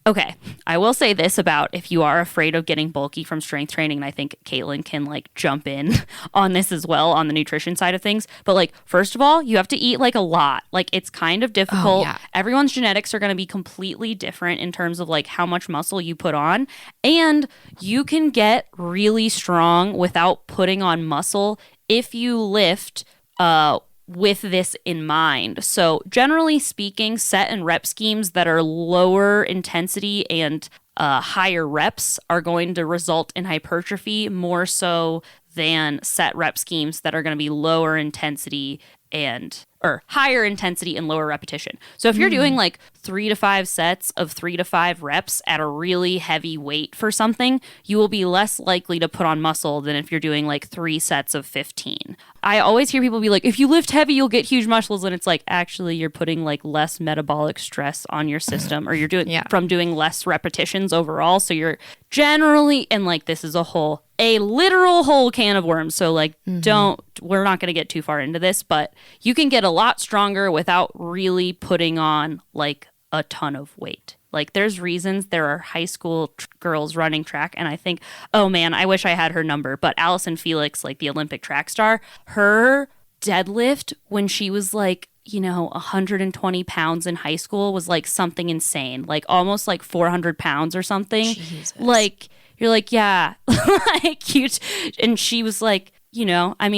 okay, I will say this about if you are afraid of getting bulky from strength training, and I think Caitlin can like jump in on this as well on the nutrition side of things. But like, first of all, you have to eat like a lot. Like it's kind of difficult. Oh, yeah. Everyone's genetics are going to be completely different in terms of like how much muscle you put on. And you can get really strong without putting on muscle if you lift with this in mind. So generally speaking, set and rep schemes that are lower intensity and higher reps are going to result in hypertrophy more so than set rep schemes that are going to be lower intensity or higher intensity and lower repetition. So if you're doing like 3 to 5 sets of 3 to 5 reps at a really heavy weight for something, you will be less likely to put on muscle than if you're doing like 3 sets of 15. I always hear people be like, if you lift heavy, you'll get huge muscles. And it's like, actually, you're putting like less metabolic stress on your system, or you're doing from doing less repetitions overall. So you're generally, and like this is a literal whole can of worms. So like, we're not going to get too far into this, but you can get a lot stronger without really putting on like a ton of weight. Like there's reasons there are high school girls running track, and I think, oh man, I wish I had her number, but Allison Felix, like the Olympic track star, her deadlift when she was like, 120 pounds in high school was like something insane, like almost like 400 pounds or something. Jesus. Like, you're like, yeah, like cute. And she was like,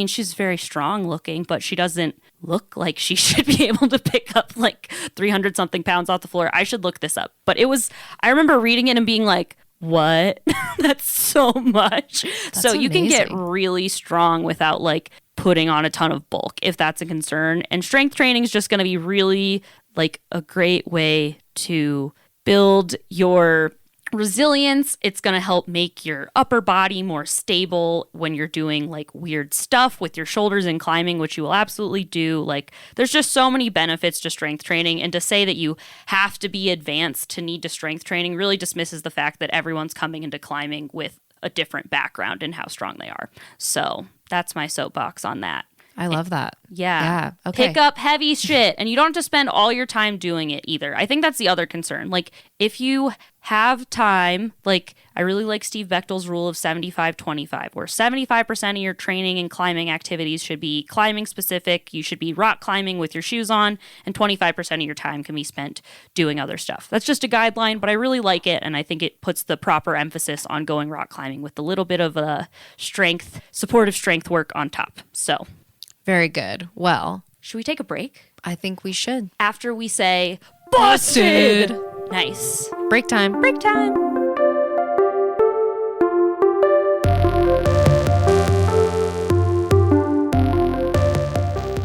she's very strong looking, but she doesn't look like she should be able to pick up like 300 something pounds off the floor. I should look this up. But I remember reading it and being like, what? That's so much. That's so you can get amazing. really strong without like putting on a ton of bulk if that's a concern. And strength training is just going to be really like a great way to build your resilience. It's going to help make your upper body more stable when you're doing like weird stuff with your shoulders and climbing, which you will absolutely do. Like there's just so many benefits to strength training, and to say that you have to be advanced to need to strength training really dismisses the fact that everyone's coming into climbing with a different background and how strong they are. So that's my soapbox on that. I love that. Yeah. Yeah. Okay. Pick up heavy shit. And you don't have to spend all your time doing it either. I think that's the other concern. Like, if you have time, like, I really like Steve Bechtel's rule of 75-25, where 75% of your training and climbing activities should be climbing specific. You should be rock climbing with your shoes on, and 25% of your time can be spent doing other stuff. That's just a guideline, but I really like it, and I think it puts the proper emphasis on going rock climbing with a little bit of supportive strength work on top. So, Very good. Well, should we take a break? I think we should. After we say, busted! Nice. Break time. Break time.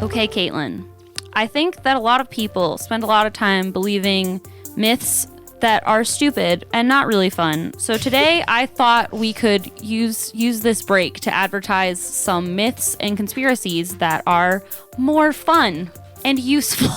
Okay, Caitlin. I think that a lot of people spend a lot of time believing myths that are stupid and not really fun. So today I thought we could use this break to advertise some myths and conspiracies that are more fun and useful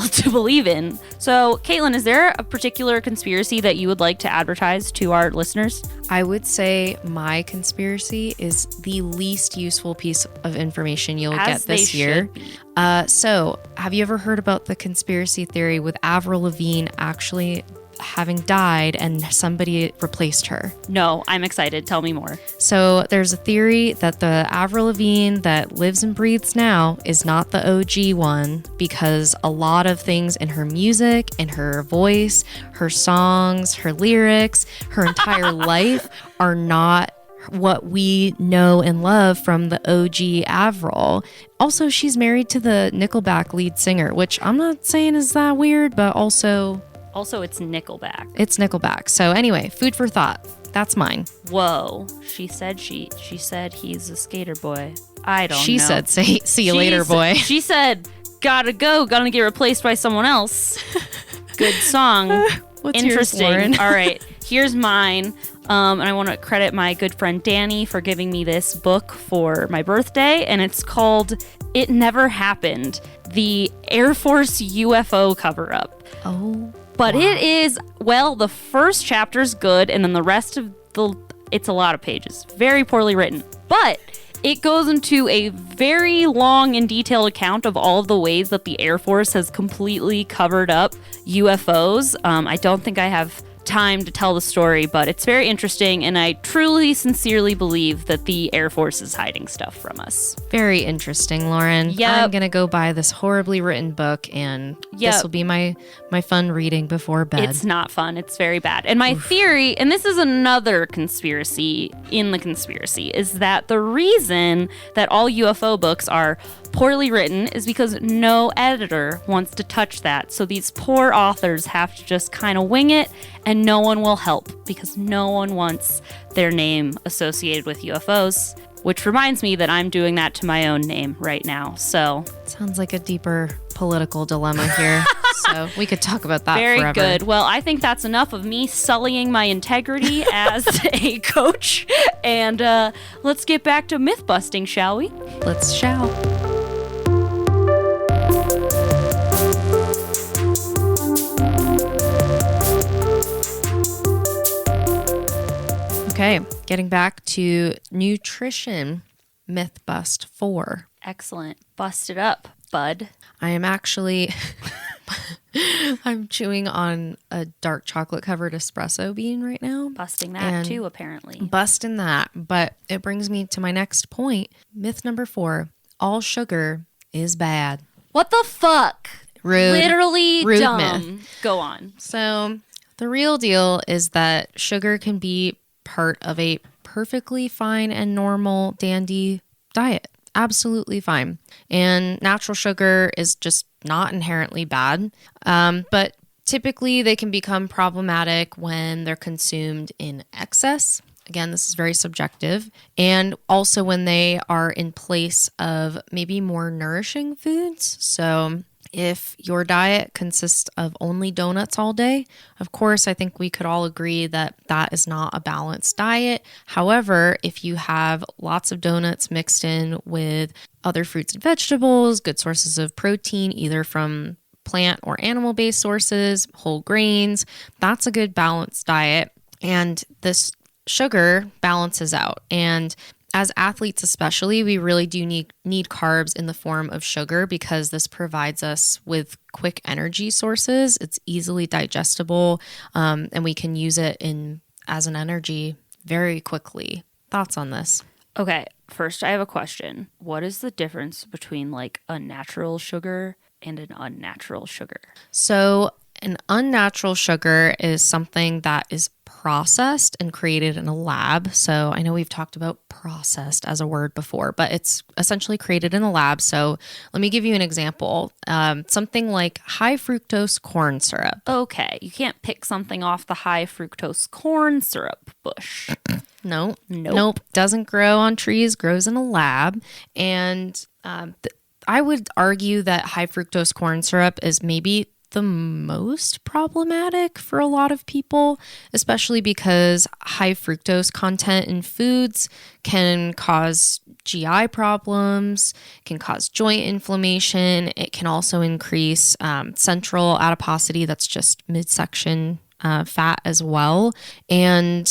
to believe in. So, Caitlin, is there a particular conspiracy that you would like to advertise to our listeners? I would say my conspiracy is the least useful piece of information you'll As get this they year. should be. So, have you ever heard about the conspiracy theory with Avril Lavigne actually having died and somebody replaced her? No, I'm excited. Tell me more. So there's a theory that the Avril Lavigne that lives and breathes now is not the OG one, because a lot of things in her music, in her voice, her songs, her lyrics, her entire life are not what we know and love from the OG Avril. Also, she's married to the Nickelback lead singer, which I'm not saying is that weird, but also it's Nickelback. it's Nickelback. So anyway, food for thought. That's mine. Whoa. She said he's a skater boy. I don't know. She said, see you later, boy. She said, gotta go, gonna get replaced by someone else. Good song. What's yours, Interesting. Lauren? All right, here's mine. And I want to credit my good friend Danny for giving me this book for my birthday, and it's called It Never Happened, the Air Force UFO cover-up. Oh, But it is, well, the first chapter's good, and then the rest of it's a lot of pages. Very poorly written. But it goes into a very long and detailed account of all of the ways that the Air Force has completely covered up UFOs. I don't think I have time to tell the story, but it's very interesting, and I truly, sincerely believe that the Air Force is hiding stuff from us. very interesting, Lauren. Yep. I'm gonna go buy this horribly written book, and Yep. this will be my fun reading before bed. It's not fun. It's very bad. And my theory, and this is another conspiracy in the conspiracy, is that the reason that all UFO books are poorly written is because no editor wants to touch that. So these poor authors have to just kind of wing it, and no one will help because no one wants their name associated with UFOs. Which reminds me that I'm doing that to my own name right now. So Sounds like a deeper political dilemma here. So we could talk about that very forever. good. Well, I think that's enough of me sullying my integrity as a coach. And let's get back to myth busting, shall we? Let's shall. Okay, getting back to nutrition, myth bust 4. Excellent. Bust it up, bud. I am actually I'm chewing on a dark chocolate covered espresso bean right now. Busting that And too, apparently. Busting that, but it brings me to my next point. Myth number 4, all sugar is bad. What the fuck? Rude. Literally Rude dumb. myth. Go on. So the real deal is that sugar can be part of a perfectly fine and normal dandy diet. Absolutely fine. And natural sugar is just not inherently bad. But typically they can become problematic when they're consumed in excess. Again, this is very subjective. And also when they are in place of maybe more nourishing foods. So if your diet consists of only donuts all day, of course, I think we could all agree that that is not a balanced diet. However, if you have lots of donuts mixed in with other fruits and vegetables, good sources of protein, either from plant or animal-based sources, whole grains, that's a good balanced diet. And this sugar balances out. And as athletes especially, we really do need carbs in the form of sugar because this provides us with quick energy sources. It's easily digestible, and we can use it as an energy very quickly. Thoughts on this? Okay, first I have a question. What is the difference between like a natural sugar and an unnatural sugar? So an unnatural sugar is something that is processed and created in a lab. So I know we've talked about processed as a word before, but it's essentially created in a lab. So let me give you an example. Something like high fructose corn syrup. Okay, you can't pick something off the high fructose corn syrup bush. Nope. Doesn't grow on trees, grows in a lab. And I would argue that high fructose corn syrup is maybe the most problematic for a lot of people, especially because high fructose content in foods can cause GI problems, can cause joint inflammation. It can also increase central adiposity, that's just midsection fat as well. And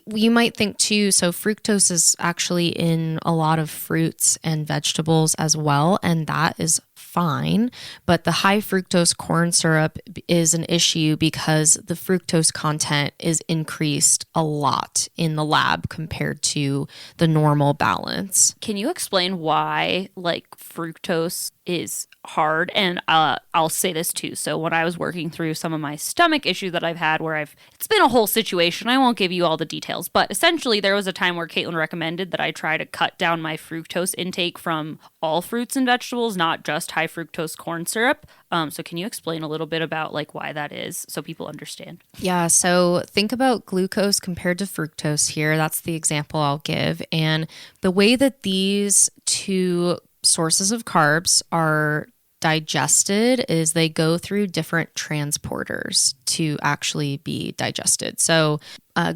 you might think too, so fructose is actually in a lot of fruits and vegetables as well, and that is fine. But the high fructose corn syrup is an issue because the fructose content is increased a lot in the lab compared to the normal balance. Can you explain why like fructose is hard? And I'll say this too. So when I was working through some of my stomach issues that I've had where it's been a whole situation, I won't give you all the details, but essentially there was a time where Caitlin recommended that I try to cut down my fructose intake from all fruits and vegetables, not just high fructose corn syrup. So can you explain a little bit about like why that is so people understand? Yeah, so think about glucose compared to fructose here. That's the example I'll give. And the way that these two sources of carbs are digested is they go through different transporters to actually be digested. So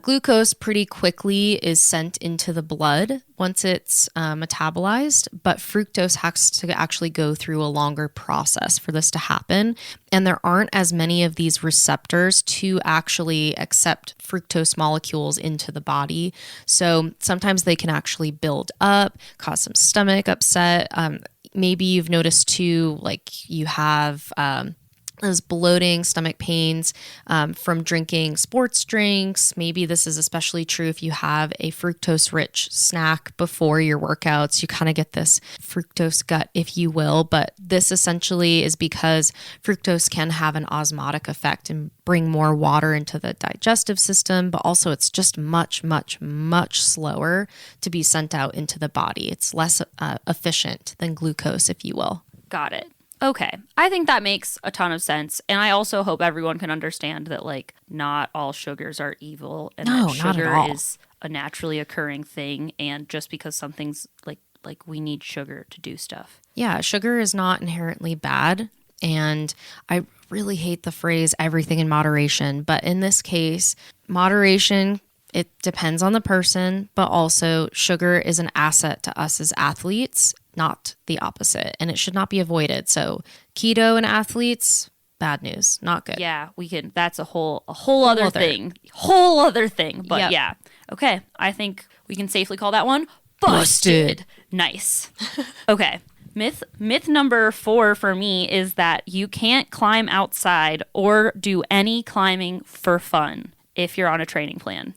glucose pretty quickly is sent into the blood once it's metabolized, but fructose has to actually go through a longer process for this to happen. And there aren't as many of these receptors to actually accept fructose molecules into the body. So sometimes they can actually build up, cause some stomach upset. Maybe you've noticed too, like you have those bloating, stomach pains from drinking sports drinks. Maybe this is especially true if you have a fructose-rich snack before your workouts. You kind of get this fructose gut, if you will. But this essentially is because fructose can have an osmotic effect and bring more water into the digestive system, but also it's just much, much, much slower to be sent out into the body. It's less efficient than glucose, if you will. Got it. Okay. I think that makes a ton of sense. And I also hope everyone can understand that like not all sugars are evil and No, that not at sugar all. is a naturally occurring thing. And just because something's like we need sugar to do stuff. Yeah, sugar is not inherently bad. And I really hate the phrase everything in moderation. But in this case, moderation, it depends on the person, but also sugar is an asset to us as athletes, not the opposite. And it should not be avoided. So keto and athletes, bad news, not good. Yeah, we can. That's a whole other thing. Whole other thing. But Yep. yeah. Okay. I think we can safely call that one busted. Nice. Okay. Myth number 4 for me is that you can't climb outside or do any climbing for fun if you're on a training plan.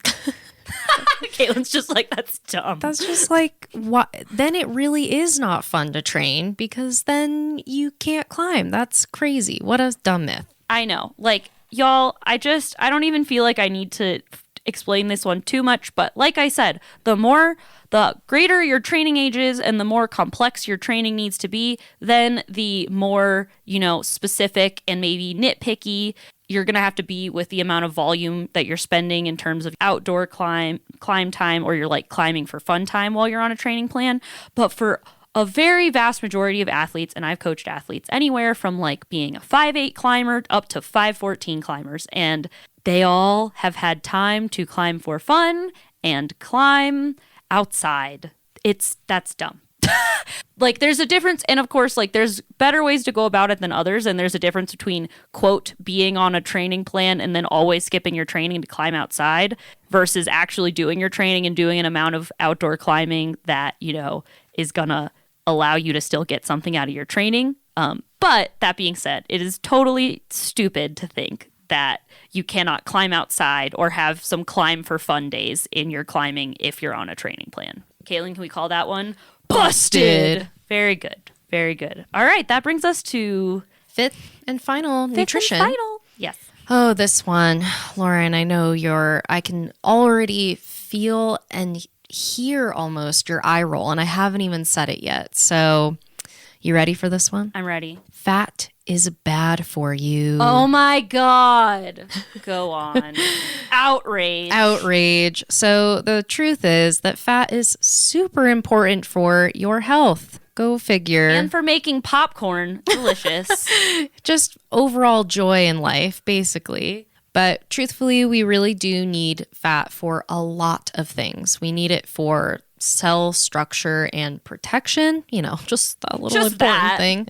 Caitlin's just like, that's dumb. That's just like, what? Then it really is not fun to train because then you can't climb. That's crazy. What a dumb myth. I know. Like, y'all, I don't even feel like I need to explain this one too much, but like I said, the greater your training age is and the more complex your training needs to be, then the more, specific and maybe nitpicky you're going to have to be with the amount of volume that you're spending in terms of outdoor climb time, or you're like climbing for fun time while you're on a training plan. But for a very vast majority of athletes, and I've coached athletes anywhere from like being a 5'8" climber up to 5'14" climbers, and they all have had time to climb for fun and climb outside. That's dumb. Like, there's a difference, and of course, like, there's better ways to go about it than others, and there's a difference between, quote, being on a training plan and then always skipping your training to climb outside versus actually doing your training and doing an amount of outdoor climbing that, you know, is gonna allow you to still get something out of your training. But that being said, it is totally stupid to think that you cannot climb outside or have some climb for fun days in your climbing if you're on a training plan. Caitlin, can we call that one? Busted. Very good. Very good. All right. That brings us to Fifth and final, nutrition. final. Yes. Oh, this one, Lauren, I know I can already feel and hear almost your eye roll, and I haven't even said it yet. So, you ready for this one? I'm ready. Fat is bad for you. Oh my God. Go on. Outrage. Outrage. So the truth is that fat is super important for your health. Go figure. And for making popcorn delicious. Just overall joy in life, basically. But truthfully, we really do need fat for a lot of things. We need it for cell structure and protection, you know, just a little Just important that. thing.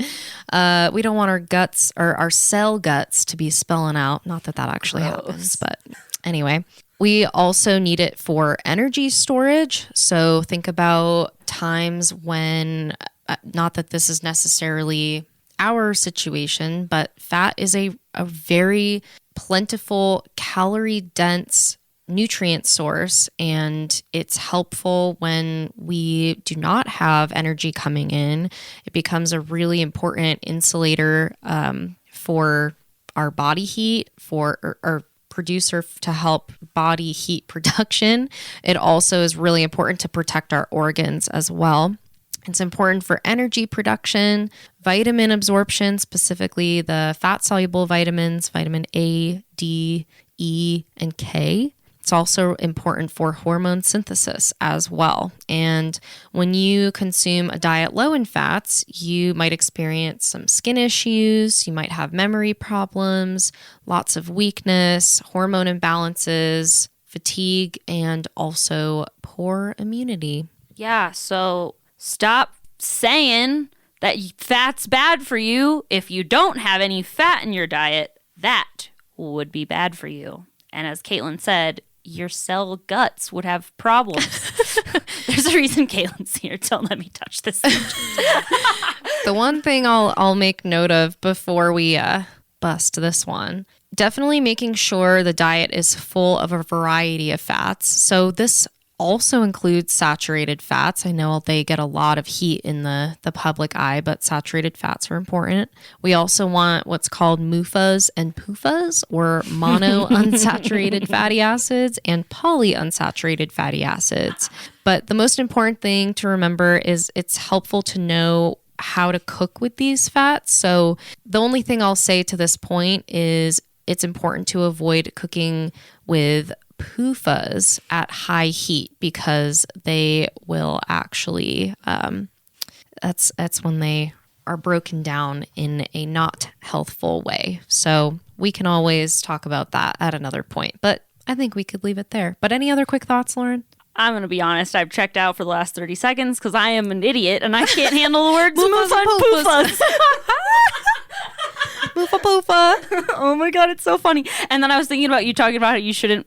We don't want our guts or our cell guts to be spilling out. Not that actually happens, but anyway. We also need it for energy storage. So think about times when, not that this is necessarily our situation, but fat is a very plentiful, calorie dense nutrient source, and it's helpful when we do not have energy coming in. It becomes a really important insulator for our body heat, for our producer to help body heat production. It also is really important to protect our organs as well. It's important for energy production, vitamin absorption, specifically the fat-soluble vitamins, vitamin A, D, E, and K. It's also important for hormone synthesis as well. And when you consume a diet low in fats, you might experience some skin issues, you might have memory problems, lots of weakness, hormone imbalances, fatigue, and also poor immunity. Yeah, so stop saying that fat's bad for you. If you don't have any fat in your diet, that would be bad for you. And as Caitlin said, your cell guts would have problems. There's a reason Caitlin's here. Don't let me touch this. The one thing I'll make note of before we bust this one, definitely making sure the diet is full of a variety of fats. So this also includes saturated fats. I know they get a lot of heat in the public eye, but saturated fats are important. We also want what's called MUFAs and PUFAs, or monounsaturated fatty acids and polyunsaturated fatty acids. But the most important thing to remember is it's helpful to know how to cook with these fats. So the only thing I'll say to this point is it's important to avoid cooking with PUFAs at high heat, because they will actually that's when they are broken down in a not healthful way. So we can always talk about that at another point, but I think we could leave it there. But any other quick thoughts, Lauren? I'm going to be honest. I've checked out for the last 30 seconds because I am an idiot and I can't handle the words MUFA and PUFAs. Poofa poofa. Oh my God, it's so funny. And then I was thinking about you talking about how you shouldn't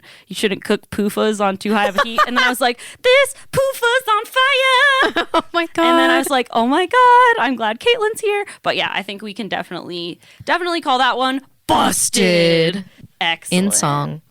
cook PUFAs on too high of a heat. And then I was like, this PUFA's on fire. Oh my God. And then I was like, oh my God, I'm glad Caitlin's here. But yeah, I think we can definitely call that one busted. Excellent.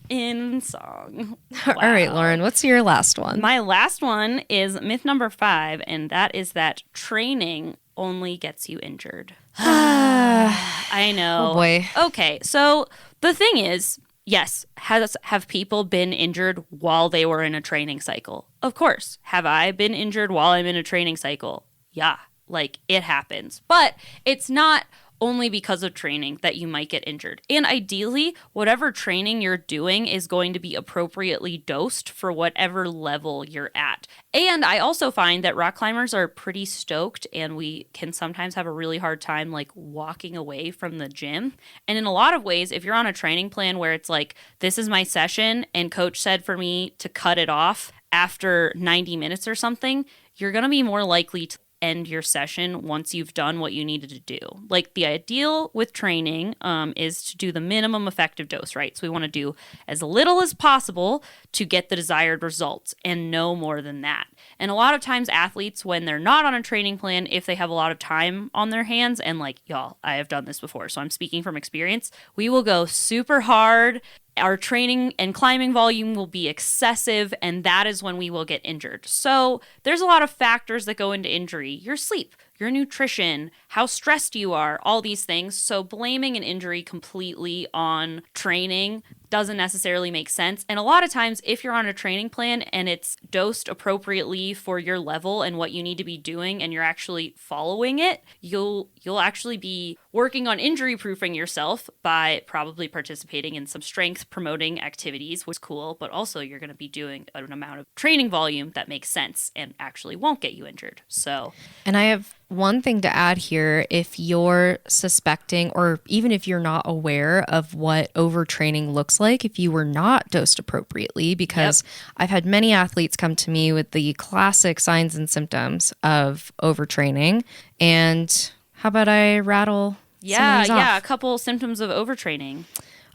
In song. Wow. All right, Lauren, what's your last one? My last one is myth number 5, and that is that training only gets you injured. I know. Oh boy. Okay, so the thing is, yes, have people been injured while they were in a training cycle? Of course. Have I been injured while I'm in a training cycle? Yeah, like it happens. But it's not only because of training that you might get injured. And ideally, whatever training you're doing is going to be appropriately dosed for whatever level you're at. And I also find that rock climbers are pretty stoked, and we can sometimes have a really hard time like walking away from the gym. And in a lot of ways, if you're on a training plan where it's like, this is my session and coach said for me to cut it off after 90 minutes or something, you're going to be more likely to end your session once you've done what you needed to do. Like the ideal with training is to do the minimum effective dose, right? So we want to do as little as possible to get the desired results and no more than that. And a lot of times athletes, when they're not on a training plan, if they have a lot of time on their hands, and like y'all, I have done this before, so I'm speaking from experience, we will go super hard. Our training and climbing volume will be excessive, and that is when we will get injured. So there's a lot of factors that go into injury. Your sleep, your nutrition, how stressed you are, all these things. So blaming an injury completely on training doesn't necessarily make sense. And a lot of times, if you're on a training plan and it's dosed appropriately for your level and what you need to be doing, and you're actually following it, you'll actually be working on injury proofing yourself by probably participating in some strength promoting activities, which is cool, but also you're going to be doing an amount of training volume that makes sense and actually won't get you injured. So, And I have one thing to add here. If you're suspecting, or even if you're not aware of what overtraining looks like, if you were not dosed appropriately, because I've had many athletes come to me with the classic signs and symptoms of overtraining. And how about I rattle some of these off? a couple symptoms of overtraining.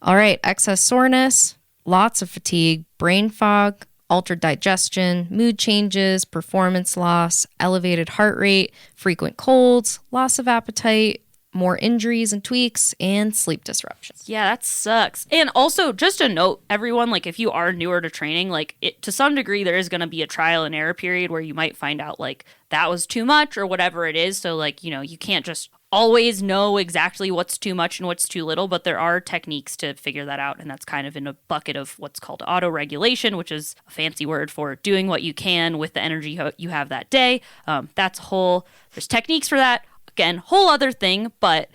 All right, excess soreness, lots of fatigue, brain fog, altered digestion, mood changes, performance loss, elevated heart rate, frequent colds, loss of appetite, more injuries and tweaks, and sleep disruptions. Yeah, that sucks. And also, just a note, everyone, like if you are newer to training, like to some degree, there is going to be a trial and error period where you might find out like that was too much or whatever it is. So like, you can't just always know exactly what's too much and what's too little, but there are techniques to figure that out. And that's kind of in a bucket of what's called auto-regulation, which is a fancy word for doing what you can with the energy you have that day. There's techniques for that. Again, whole other thing, but,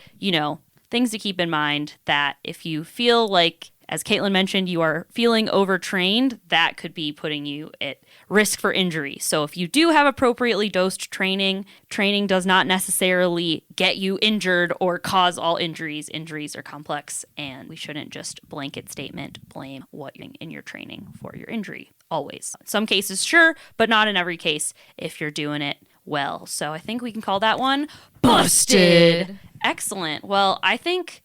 things to keep in mind that if you feel like, as Caitlin mentioned, you are feeling overtrained, that could be putting you at risk for injury. So if you do have appropriately dosed training does not necessarily get you injured or cause all injuries. Injuries are complex, and we shouldn't just blanket statement blame what you're in your training for your injury. Always. In some cases, sure, but not in every case if you're doing it well. So I think we can call that one busted. Excellent. Well, I think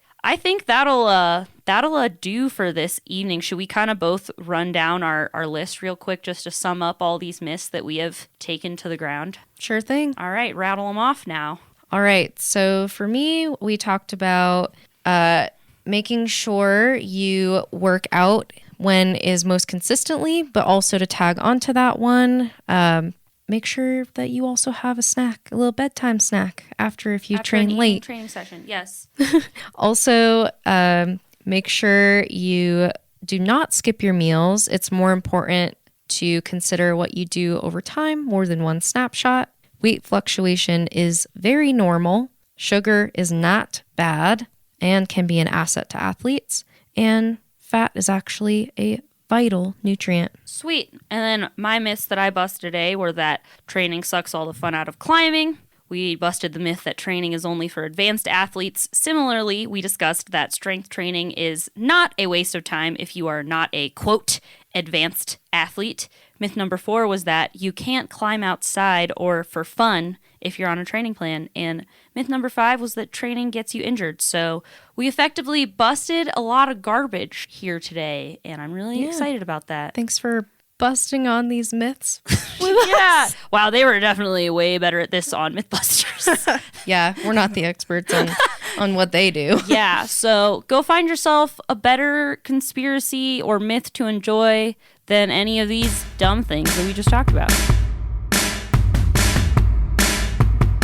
that'll do for this evening. Should we kind of both run down our list real quick just to sum up all these myths that we have taken to the ground? Sure thing. All right, rattle them off now. All right. So for me, we talked about making sure you work out when is most consistently, but also to tag onto that one, make sure that you also have a snack, a little bedtime snack after train late. Training session, yes. Also, make sure you do not skip your meals. It's more important to consider what you do over time more than one snapshot. Weight fluctuation is very normal. Sugar is not bad and can be an asset to athletes. And fat is actually a vital nutrient. Sweet. And then my myths that I busted today were that training sucks all the fun out of climbing. We busted the myth that training is only for advanced athletes. Similarly, we discussed that strength training is not a waste of time if you are not a, quote, advanced athlete. Myth number 4 was that you can't climb outside or for fun if you're on a training plan. And myth number 5 was that training gets you injured. So we effectively busted a lot of garbage here today, and I'm really excited about that. Thanks for busting on these myths. Yeah. Wow, they were definitely way better at this on Mythbusters. Yeah, we're not the experts on what they do. Yeah, so go find yourself a better conspiracy or myth to enjoy than any of these dumb things that we just talked about.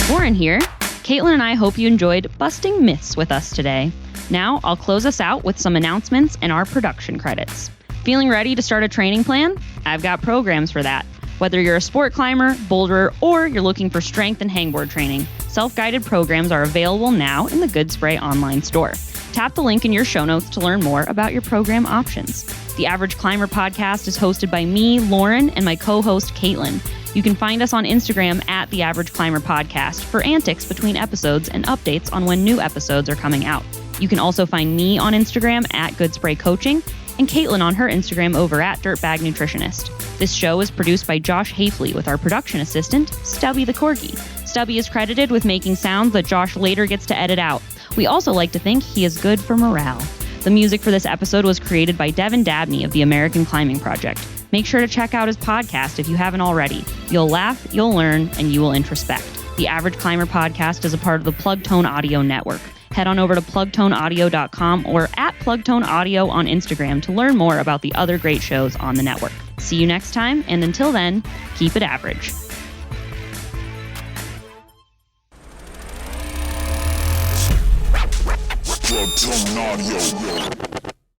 Lauren here. Caitlin and I hope you enjoyed busting myths with us today. Now I'll close us out with some announcements and our production credits. Feeling ready to start a training plan? I've got programs for that. Whether you're a sport climber, boulderer, or you're looking for strength and hangboard training, self-guided programs are available now in the Good Spray online store. Tap the link in your show notes to learn more about your program options. The Average Climber podcast is hosted by me, Lauren, and my co-host, Caitlin. You can find us on Instagram at The Average Climber Podcast for antics between episodes and updates on when new episodes are coming out. You can also find me on Instagram at Good Spray Coaching and Caitlin on her Instagram over at Dirtbag Nutritionist. This show is produced by Josh Hafley with our production assistant, Stubby the Corgi. Stubby is credited with making sounds that Josh later gets to edit out. We also like to think he is good for morale. The music for this episode was created by Devin Dabney of the American Climbing Project. Make sure to check out his podcast if you haven't already. You'll laugh, you'll learn, and you will introspect. The Average Climber podcast is a part of the Plugtone Audio Network. Head on over to plugtoneaudio.com or at plugtoneaudio on Instagram to learn more about the other great shows on the network. See you next time, and until then, keep it average. Plugtone Audio.